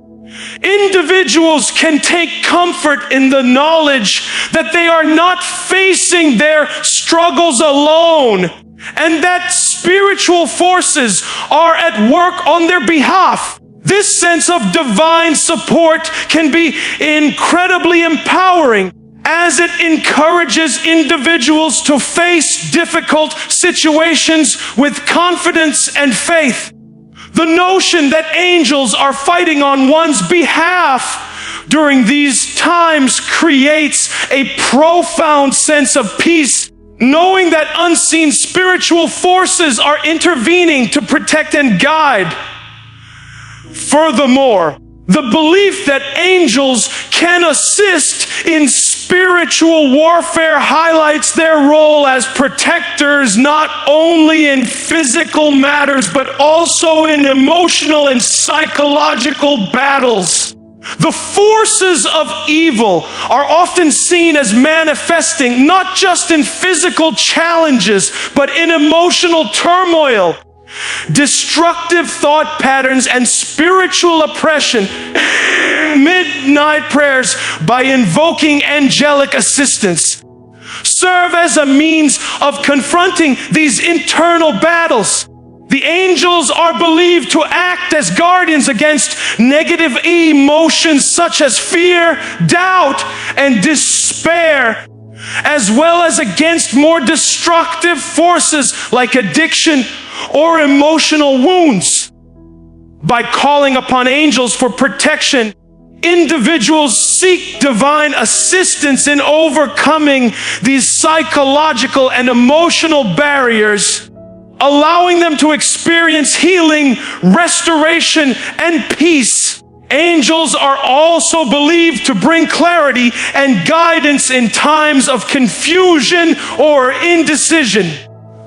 Individuals can take comfort in the knowledge that they are not facing their struggles alone, and that spiritual forces are at work on their behalf. This sense of divine support can be incredibly empowering, as it encourages individuals to face difficult situations with confidence and faith. The notion that angels are fighting on one's behalf during these times creates a profound sense of peace, knowing that unseen spiritual forces are intervening to protect and guide. Furthermore, the belief that angels can assist in spiritual warfare highlights their role as protectors, not only in physical matters, but also in emotional and psychological battles. The forces of evil are often seen as manifesting not just in physical challenges, but in emotional turmoil, destructive thought patterns, and spiritual oppression. Midnight prayers, by invoking angelic assistance, serve as a means of confronting these internal battles. The angels are believed to act as guardians against negative emotions such as fear, doubt, and despair, as well as against more destructive forces like addiction or emotional wounds. By calling upon angels for protection, individuals seek divine assistance in overcoming these psychological and emotional barriers, allowing them to experience healing, restoration, and peace. Angels are also believed to bring clarity and guidance in times of confusion or indecision.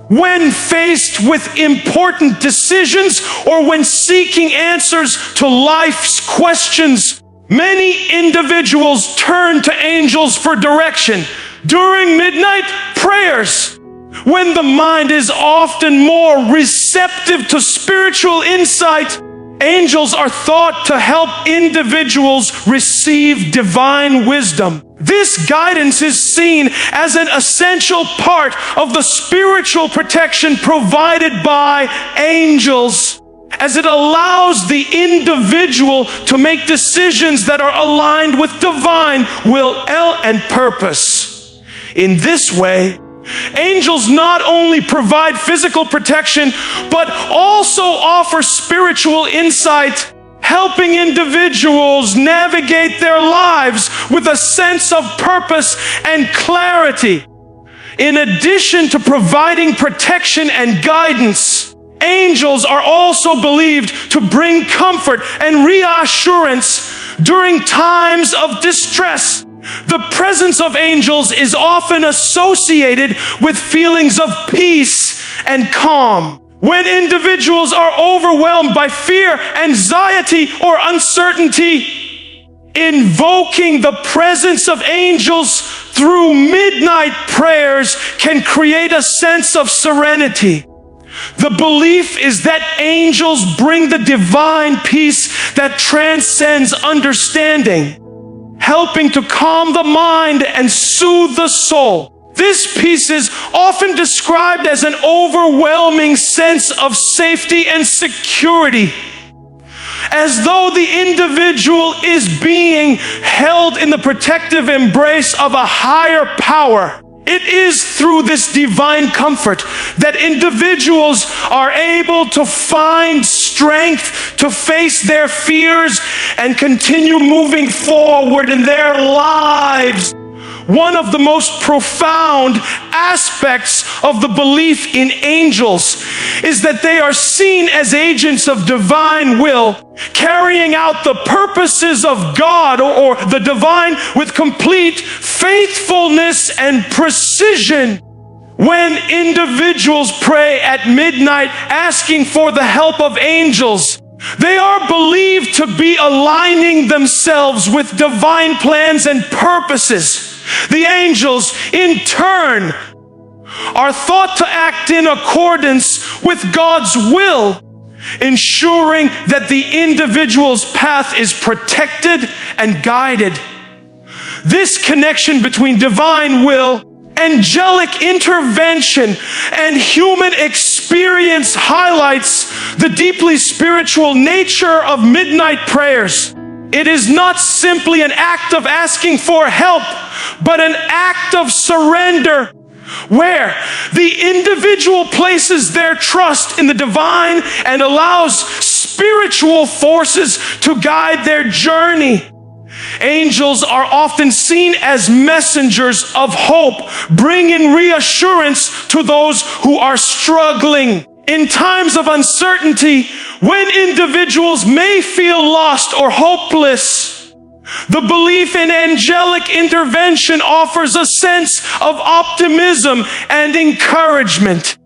When faced with important decisions or when seeking answers to life's questions, many individuals turn to angels for direction. During midnight prayers, when the mind is often more receptive to spiritual insight, angels are thought to help individuals receive divine wisdom. This guidance is seen as an essential part of the spiritual protection provided by angels, as it allows the individual to make decisions that are aligned with divine will and purpose. In this way, angels not only provide physical protection, but also offer spiritual insight, helping individuals navigate their lives with a sense of purpose and clarity. In addition to providing protection and guidance, angels are also believed to bring comfort and reassurance during times of distress. The presence of angels is often associated with feelings of peace and calm. When individuals are overwhelmed by fear, anxiety, or uncertainty, invoking the presence of angels through midnight prayers can create a sense of serenity. The belief is that angels bring the divine peace that transcends understanding, helping to calm the mind and soothe the soul. This peace is often described as an overwhelming sense of safety and security, as though the individual is being held in the protective embrace of a higher power. It is through this divine comfort that individuals are able to find strength to face their fears and continue moving forward in their lives. One of the most profound aspects of the belief in angels is that they are seen as agents of divine will, carrying out the purposes of God or the divine with complete faithfulness and precision. When individuals pray at midnight asking for the help of angels, they are believed to be aligning themselves with divine plans and purposes. The angels, in turn, are thought to act in accordance with God's will, ensuring that the individual's path is protected and guided. This connection between divine will, angelic intervention, and human experience highlights the deeply spiritual nature of midnight prayers. It is not simply an act of asking for help, but an act of surrender, where the individual places their trust in the divine and allows spiritual forces to guide their journey. Angels are often seen as messengers of hope, bringing reassurance to those who are struggling. In times of uncertainty, when individuals may feel lost or hopeless, the belief in angelic intervention offers a sense of optimism and encouragement.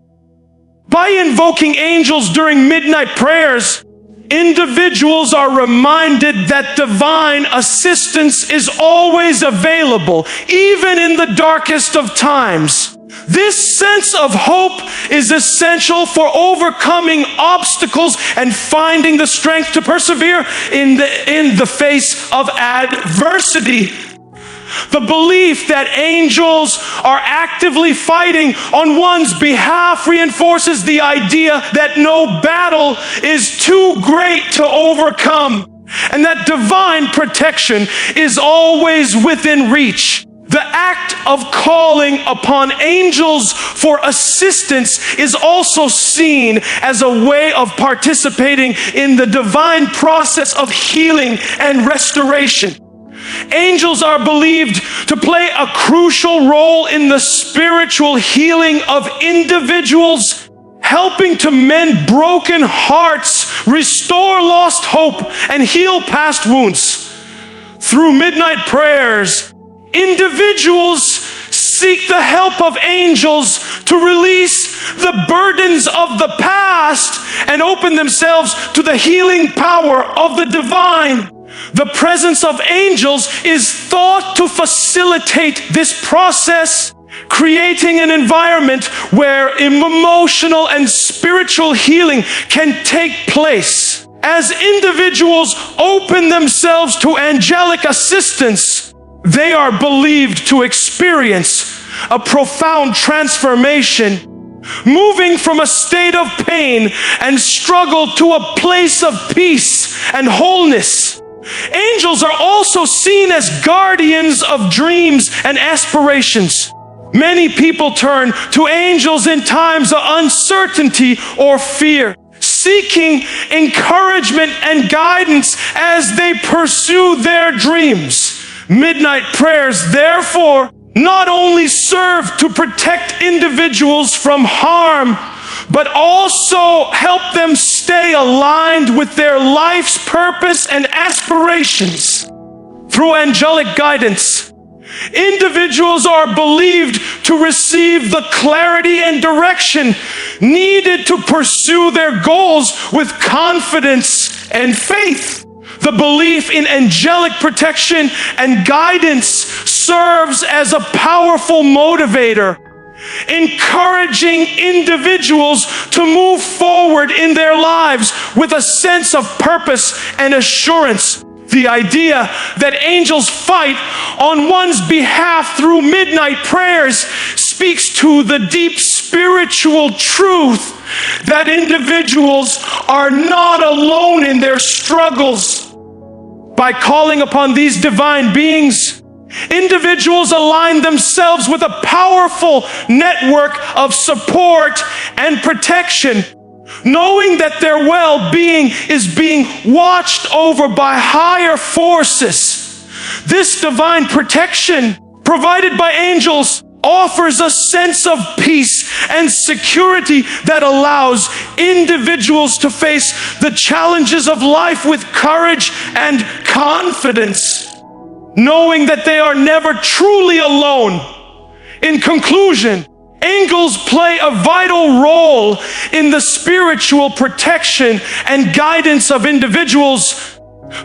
By invoking angels during midnight prayers, individuals are reminded that divine assistance is always available, even in the darkest of times. This sense of hope is essential for overcoming obstacles and finding the strength to persevere in the face of adversity. The belief that angels are actively fighting on one's behalf reinforces the idea that no battle is too great to overcome, and that divine protection is always within reach. The act of calling upon angels for assistance is also seen as a way of participating in the divine process of healing and restoration. Angels are believed to play a crucial role in the spiritual healing of individuals, helping to mend broken hearts, restore lost hope, and heal past wounds. Through midnight prayers, individuals seek the help of angels to release the burdens of the past and open themselves to the healing power of the divine. The presence of angels is thought to facilitate this process, creating an environment where emotional and spiritual healing can take place. As individuals open themselves to angelic assistance, they are believed to experience a profound transformation, moving from a state of pain and struggle to a place of peace and wholeness. Angels are also seen as guardians of dreams and aspirations. Many people turn to angels in times of uncertainty or fear, seeking encouragement and guidance as they pursue their dreams. Midnight prayers, therefore, not only serve to protect individuals from harm, but also help them stay aligned with their life's purpose and aspirations. Through angelic guidance, individuals are believed to receive the clarity and direction needed to pursue their goals with confidence and faith. The belief in angelic protection and guidance serves as a powerful motivator, encouraging individuals to move forward in their lives with a sense of purpose and assurance. The idea that angels fight on one's behalf through midnight prayers speaks to the deep spiritual truth that individuals are not alone in their struggles. By calling upon these divine beings, individuals align themselves with a powerful network of support and protection, knowing that their well-being is being watched over by higher forces. This divine protection provided by angels offers a sense of peace and security that allows individuals to face the challenges of life with courage and confidence, knowing that they are never truly alone. In conclusion, angels play a vital role in the spiritual protection and guidance of individuals,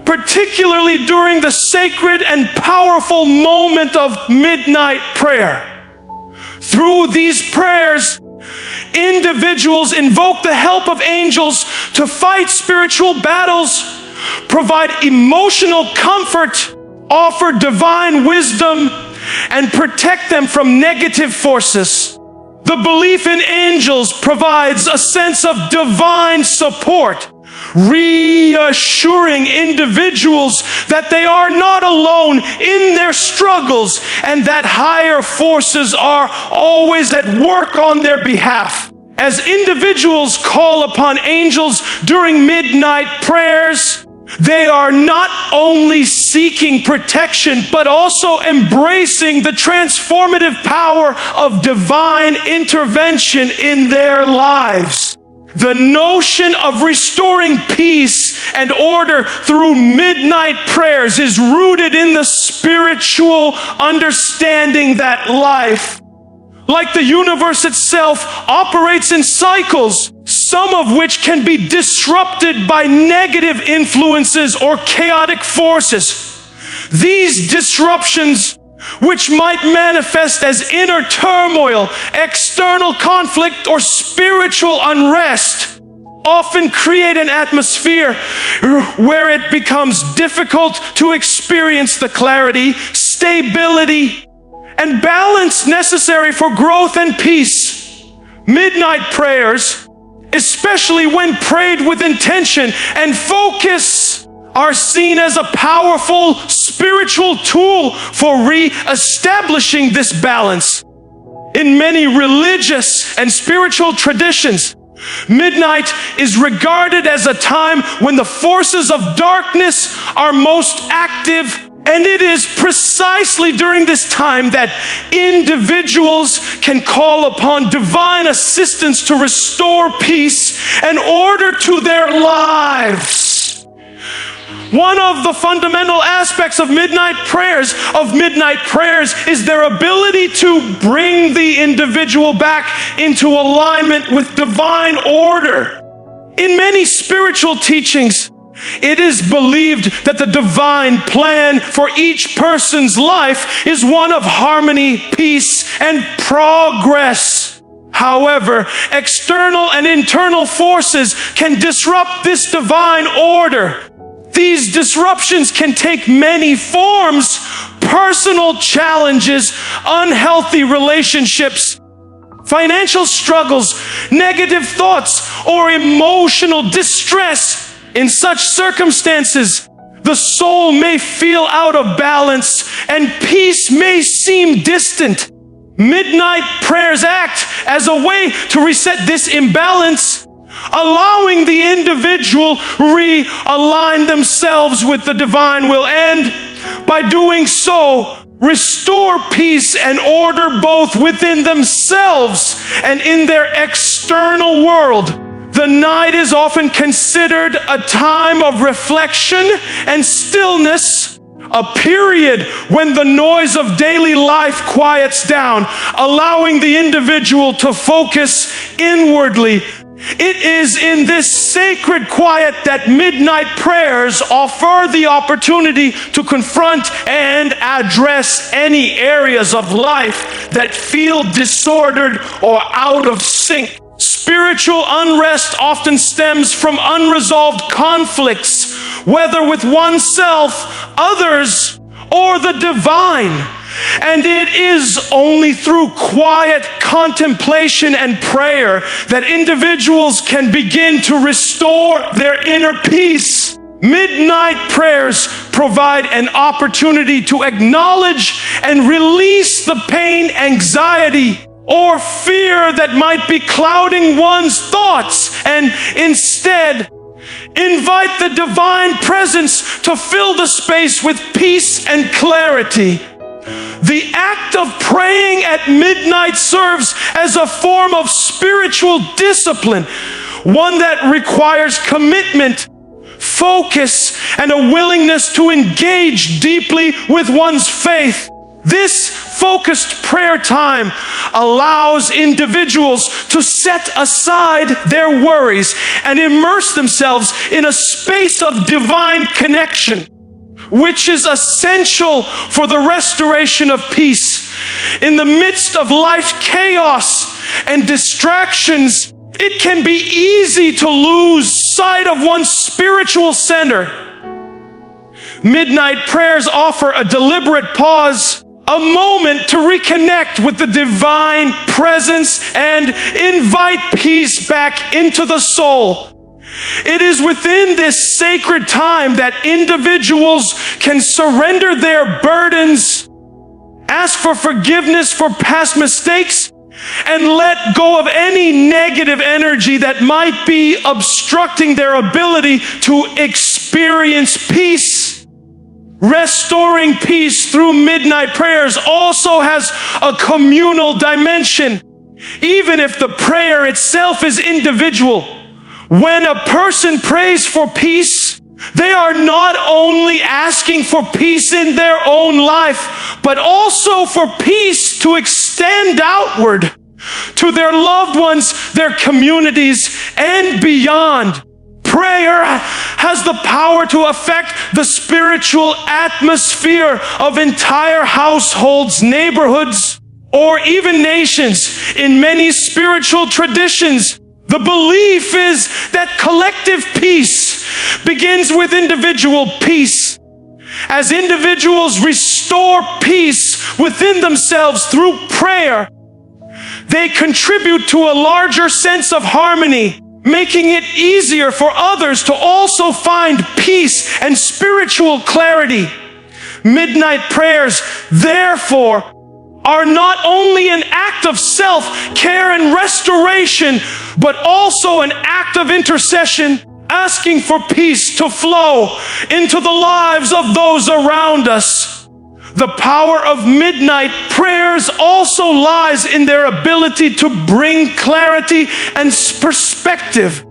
particularly during the sacred and powerful moment of midnight prayer. Through these prayers, Individuals invoke the help of angels to fight spiritual battles, provide emotional comfort, offer divine wisdom, and protect them from negative forces. The belief in angels provides a sense of divine support, reassuring individuals that they are not alone in their struggles and that higher forces are always at work on their behalf. As individuals call upon angels during midnight prayers, they are not only seeking protection, but also embracing the transformative power of divine intervention in their lives. The notion of restoring peace and order through midnight prayers is rooted in the spiritual understanding that life, like the universe itself, operates in cycles, some of which can be disrupted by negative influences or chaotic forces. These disruptions, which might manifest as inner turmoil, external conflict, or spiritual unrest, often create an atmosphere where it becomes difficult to experience the clarity, stability, and balance necessary for growth and peace. Midnight prayers, especially when prayed with intention and focus, are seen as a powerful spiritual tool for re-establishing this balance. In many religious and spiritual traditions, midnight is regarded as a time when the forces of darkness are most active, and it is precisely during this time that individuals can call upon divine assistance to restore peace and order to their lives. One of the fundamental aspects of midnight prayers is their ability to bring the individual back into alignment with divine order. In many spiritual teachings, it is believed that the divine plan for each person's life is one of harmony, peace, and progress. However, external and internal forces can disrupt this divine order. These disruptions can take many forms: personal challenges, unhealthy relationships, financial struggles, negative thoughts, or emotional distress. In such circumstances, the soul may feel out of balance and peace may seem distant. Midnight prayers act as a way to reset this imbalance, allowing the individual realign themselves with the divine will, and by doing so, restore peace and order both within themselves and in their external world. The night is often considered a time of reflection and stillness, a period when the noise of daily life quiets down, allowing the individual to focus inwardly. It is in this sacred quiet that midnight prayers offer the opportunity to confront and address any areas of life that feel disordered or out of sync. Spiritual unrest often stems from unresolved conflicts, whether with oneself, others, or the divine. And it is only through quiet contemplation and prayer that individuals can begin to restore their inner peace. Midnight prayers provide an opportunity to acknowledge and release the pain, anxiety, or fear that might be clouding one's thoughts, and instead invite the divine presence to fill the space with peace and clarity. The act of praying at midnight serves as a form of spiritual discipline, one that requires commitment, focus, and a willingness to engage deeply with one's faith. This focused prayer time allows individuals to set aside their worries and immerse themselves in a space of divine connection, which is essential for the restoration of peace. In the midst of life's chaos and distractions, it can be easy to lose sight of one's spiritual center. Midnight prayers offer a deliberate pause, a moment to reconnect with the divine presence and invite peace back into the soul. It is within this sacred time that individuals can surrender their burdens, ask for forgiveness for past mistakes, and let go of any negative energy that might be obstructing their ability to experience peace. Restoring peace through midnight prayers also has a communal dimension, even if the prayer itself is individual. When a person prays for peace, they are not only asking for peace in their own life, but also for peace to extend outward to their loved ones, their communities, and beyond. Prayer has the power to affect the spiritual atmosphere of entire households, neighborhoods, or even nations. In many spiritual traditions, the belief is that collective peace begins with individual peace. As individuals restore peace within themselves through prayer, they contribute to a larger sense of harmony, making it easier for others to also find peace and spiritual clarity. Midnight prayers, therefore, are not only an act of self-care and restoration, but also an act of intercession, asking for peace to flow into the lives of those around us. The power of midnight prayers also lies in their ability to bring clarity and perspective.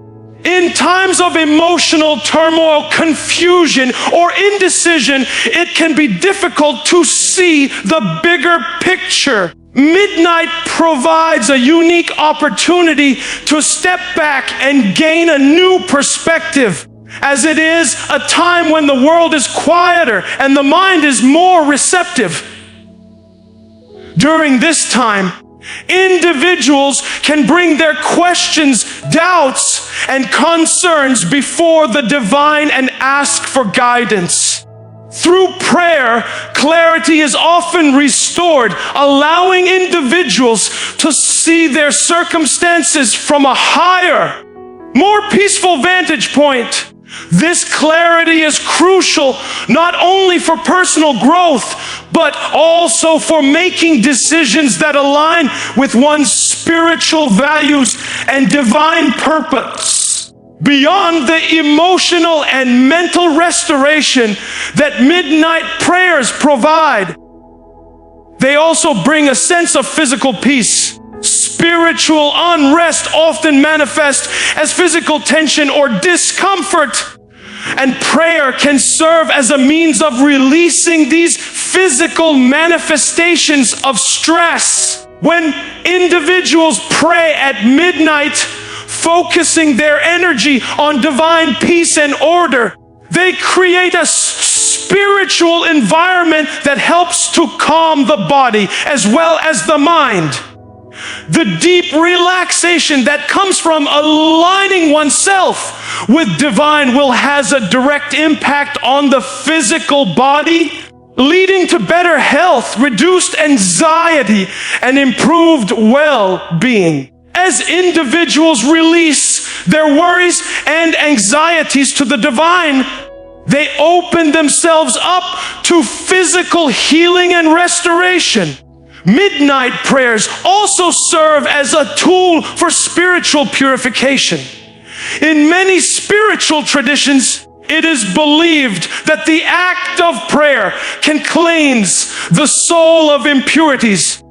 In times of emotional turmoil, confusion, or indecision, it can be difficult to see the bigger picture. Midnight provides a unique opportunity to step back and gain a new perspective, as it is a time when the world is quieter and the mind is more receptive. During this time, individuals can bring their questions, doubts, and concerns before the divine and ask for guidance. Through prayer, clarity is often restored, allowing individuals to see their circumstances from a higher, more peaceful vantage point. This clarity is crucial not only for personal growth, but also for making decisions that align with one's spiritual values and divine purpose. Beyond the emotional and mental restoration that midnight prayers provide, they also bring a sense of physical peace. Spiritual unrest often manifests as physical tension or discomfort, and prayer can serve as a means of releasing these physical manifestations of stress. When individuals pray at midnight, focusing their energy on divine peace and order, they create a spiritual environment that helps to calm the body as well as the mind. The deep relaxation that comes from aligning oneself with divine will has a direct impact on the physical body, leading to better health, reduced anxiety, and improved well-being. As individuals release their worries and anxieties to the divine, they open themselves up to physical healing and restoration. Midnight prayers also serve as a tool for spiritual purification. In many spiritual traditions, it is believed that the act of prayer can cleanse the soul of impurities,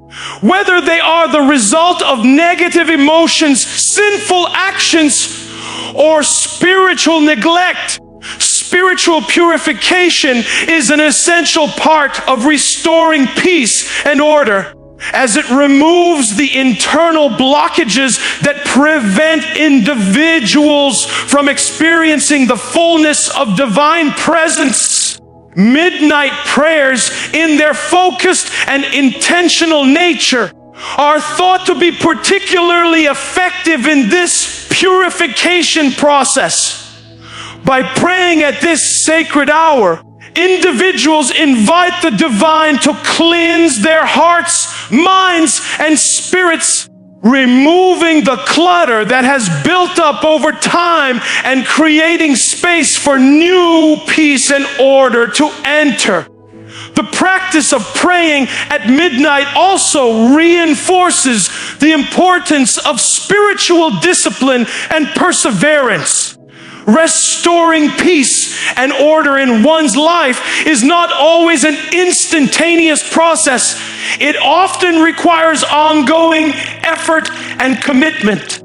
whether they are the result of negative emotions, sinful actions, or spiritual neglect. Spiritual purification is an essential part of restoring peace and order, as it removes the internal blockages that prevent individuals from experiencing the fullness of divine presence. Midnight prayers, in their focused and intentional nature, are thought to be particularly effective in this purification process. By praying at this sacred hour, individuals invite the divine to cleanse their hearts, minds, and spirits, removing the clutter that has built up over time and creating space for new peace and order to enter. The practice of praying at midnight also reinforces the importance of spiritual discipline and perseverance. Restoring peace and order in one's life is not always an instantaneous process. It often requires ongoing effort and commitment.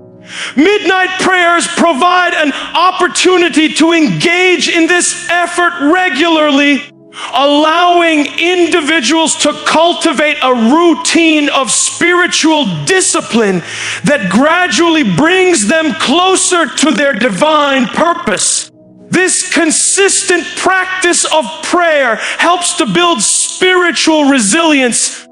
Midnight prayers provide an opportunity to engage in this effort regularly, allowing individuals to cultivate a routine of spiritual discipline that gradually brings them closer to their divine purpose. This consistent practice of prayer helps to build spiritual resilience,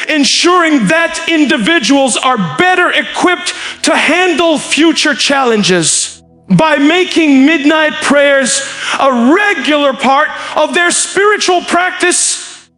ensuring that individuals are better equipped to handle future challenges. By making midnight prayers a regular part of their spiritual practice,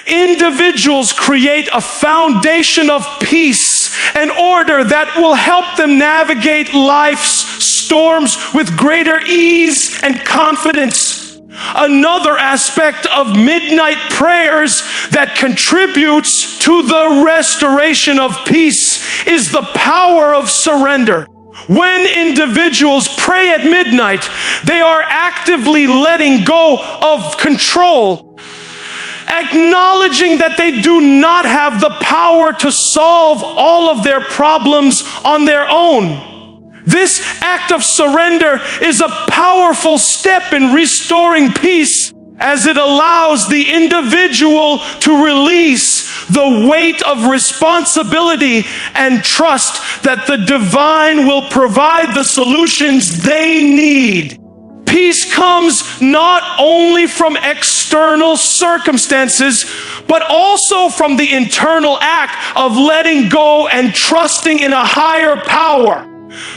individuals create a foundation of peace and order that will help them navigate life's storms with greater ease and confidence. Another aspect of midnight prayers that contributes to the restoration of peace is the power of surrender. When individuals pray at midnight, they are actively letting go of control, acknowledging that they do not have the power to solve all of their problems on their own. This act of surrender is a powerful step in restoring peace, as it allows the individual to release the weight of responsibility and trust that the divine will provide the solutions they need. Peace comes not only from external circumstances, but also from the internal act of letting go and trusting in a higher power.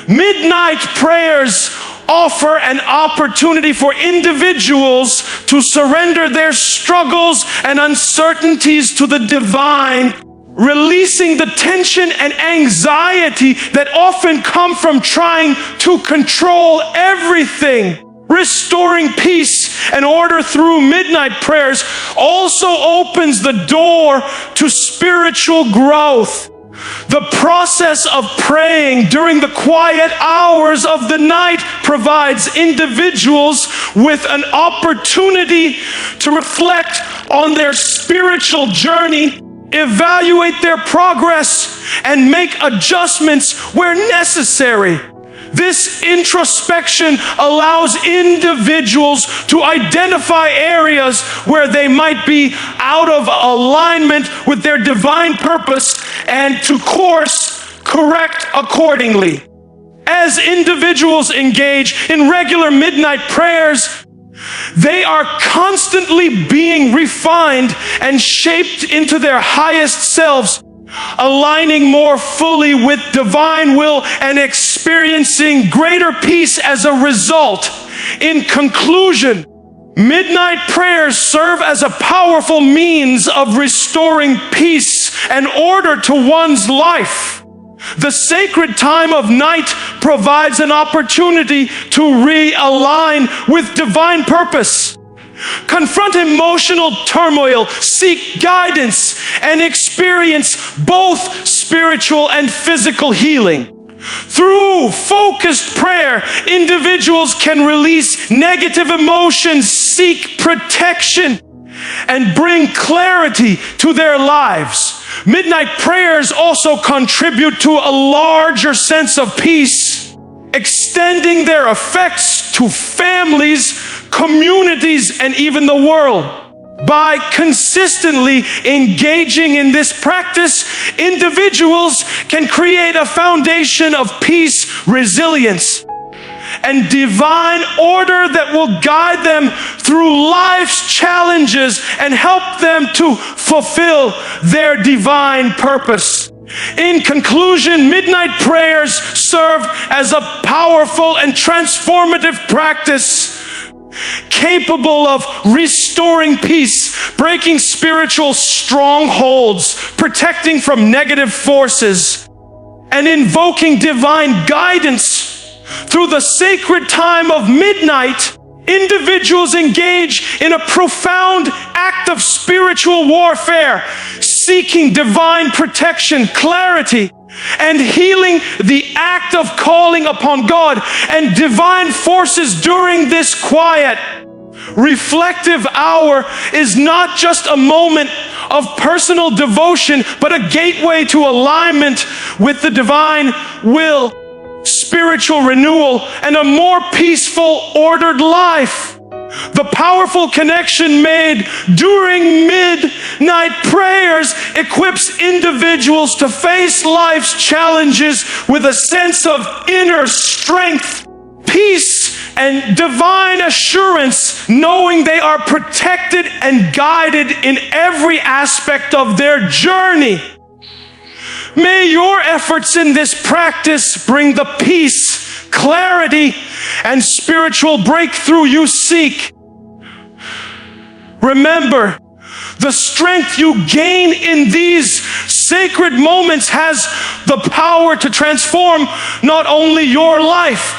Midnight prayers offer an opportunity for individuals to surrender their struggles and uncertainties to the divine, releasing the tension and anxiety that often come from trying to control everything. Restoring peace and order through midnight prayers also opens the door to spiritual growth. The process of praying during the quiet hours of the night provides individuals with an opportunity to reflect on their spiritual journey, evaluate their progress, and make adjustments where necessary. This introspection allows individuals to identify areas where they might be out of alignment with their divine purpose and to course correct accordingly. As individuals engage in regular midnight prayers, they are constantly being refined and shaped into their highest selves, aligning more fully with divine will and experiencing greater peace as a result. In conclusion, midnight prayers serve as a powerful means of restoring peace and order to one's life. The sacred time of night provides an opportunity to realign with divine purpose, confront emotional turmoil, seek guidance, and experience both spiritual and physical healing. Through focused prayer, individuals can release negative emotions, seek protection, and bring clarity to their lives. Midnight prayers also contribute to a larger sense of peace, extending their effects to families, communities, and even the world. By consistently engaging in this practice, individuals can create a foundation of peace, resilience, and divine order that will guide them through life's challenges and help them to fulfill their divine purpose. In conclusion, midnight prayers serve as a powerful and transformative practice capable of restoring peace, breaking spiritual strongholds, protecting from negative forces, and invoking divine guidance. Through the sacred time of midnight, individuals engage in a profound act of spiritual warfare, seeking divine protection, clarity, and healing. The act of calling upon God and divine forces during this quiet, reflective hour is not just a moment of personal devotion, but a gateway to alignment with the divine will, spiritual renewal, and a more peaceful, ordered life. The powerful connection made during midnight prayers equips individuals to face life's challenges with a sense of inner strength, peace, and divine assurance, knowing they are protected and guided in every aspect of their journey. May your efforts in this practice bring the peace, clarity, and spiritual breakthrough you seek. Remember, the strength you gain in these sacred moments has the power to transform not only your life,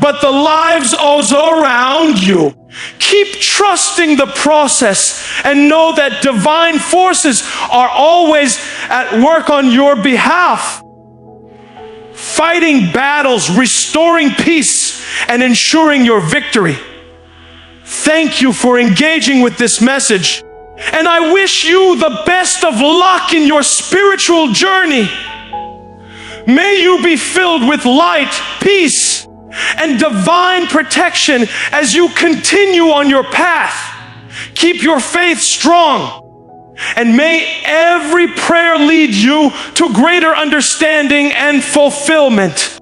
but the lives of those around you. Keep trusting the process and know that divine forces are always at work on your behalf, fighting battles, restoring peace, and ensuring your victory. Thank you for engaging with this message, and I wish you the best of luck in your spiritual journey. May you be filled with light, peace, and divine protection as you continue on your path. Keep your faith strong, and may every prayer lead you to greater understanding and fulfillment.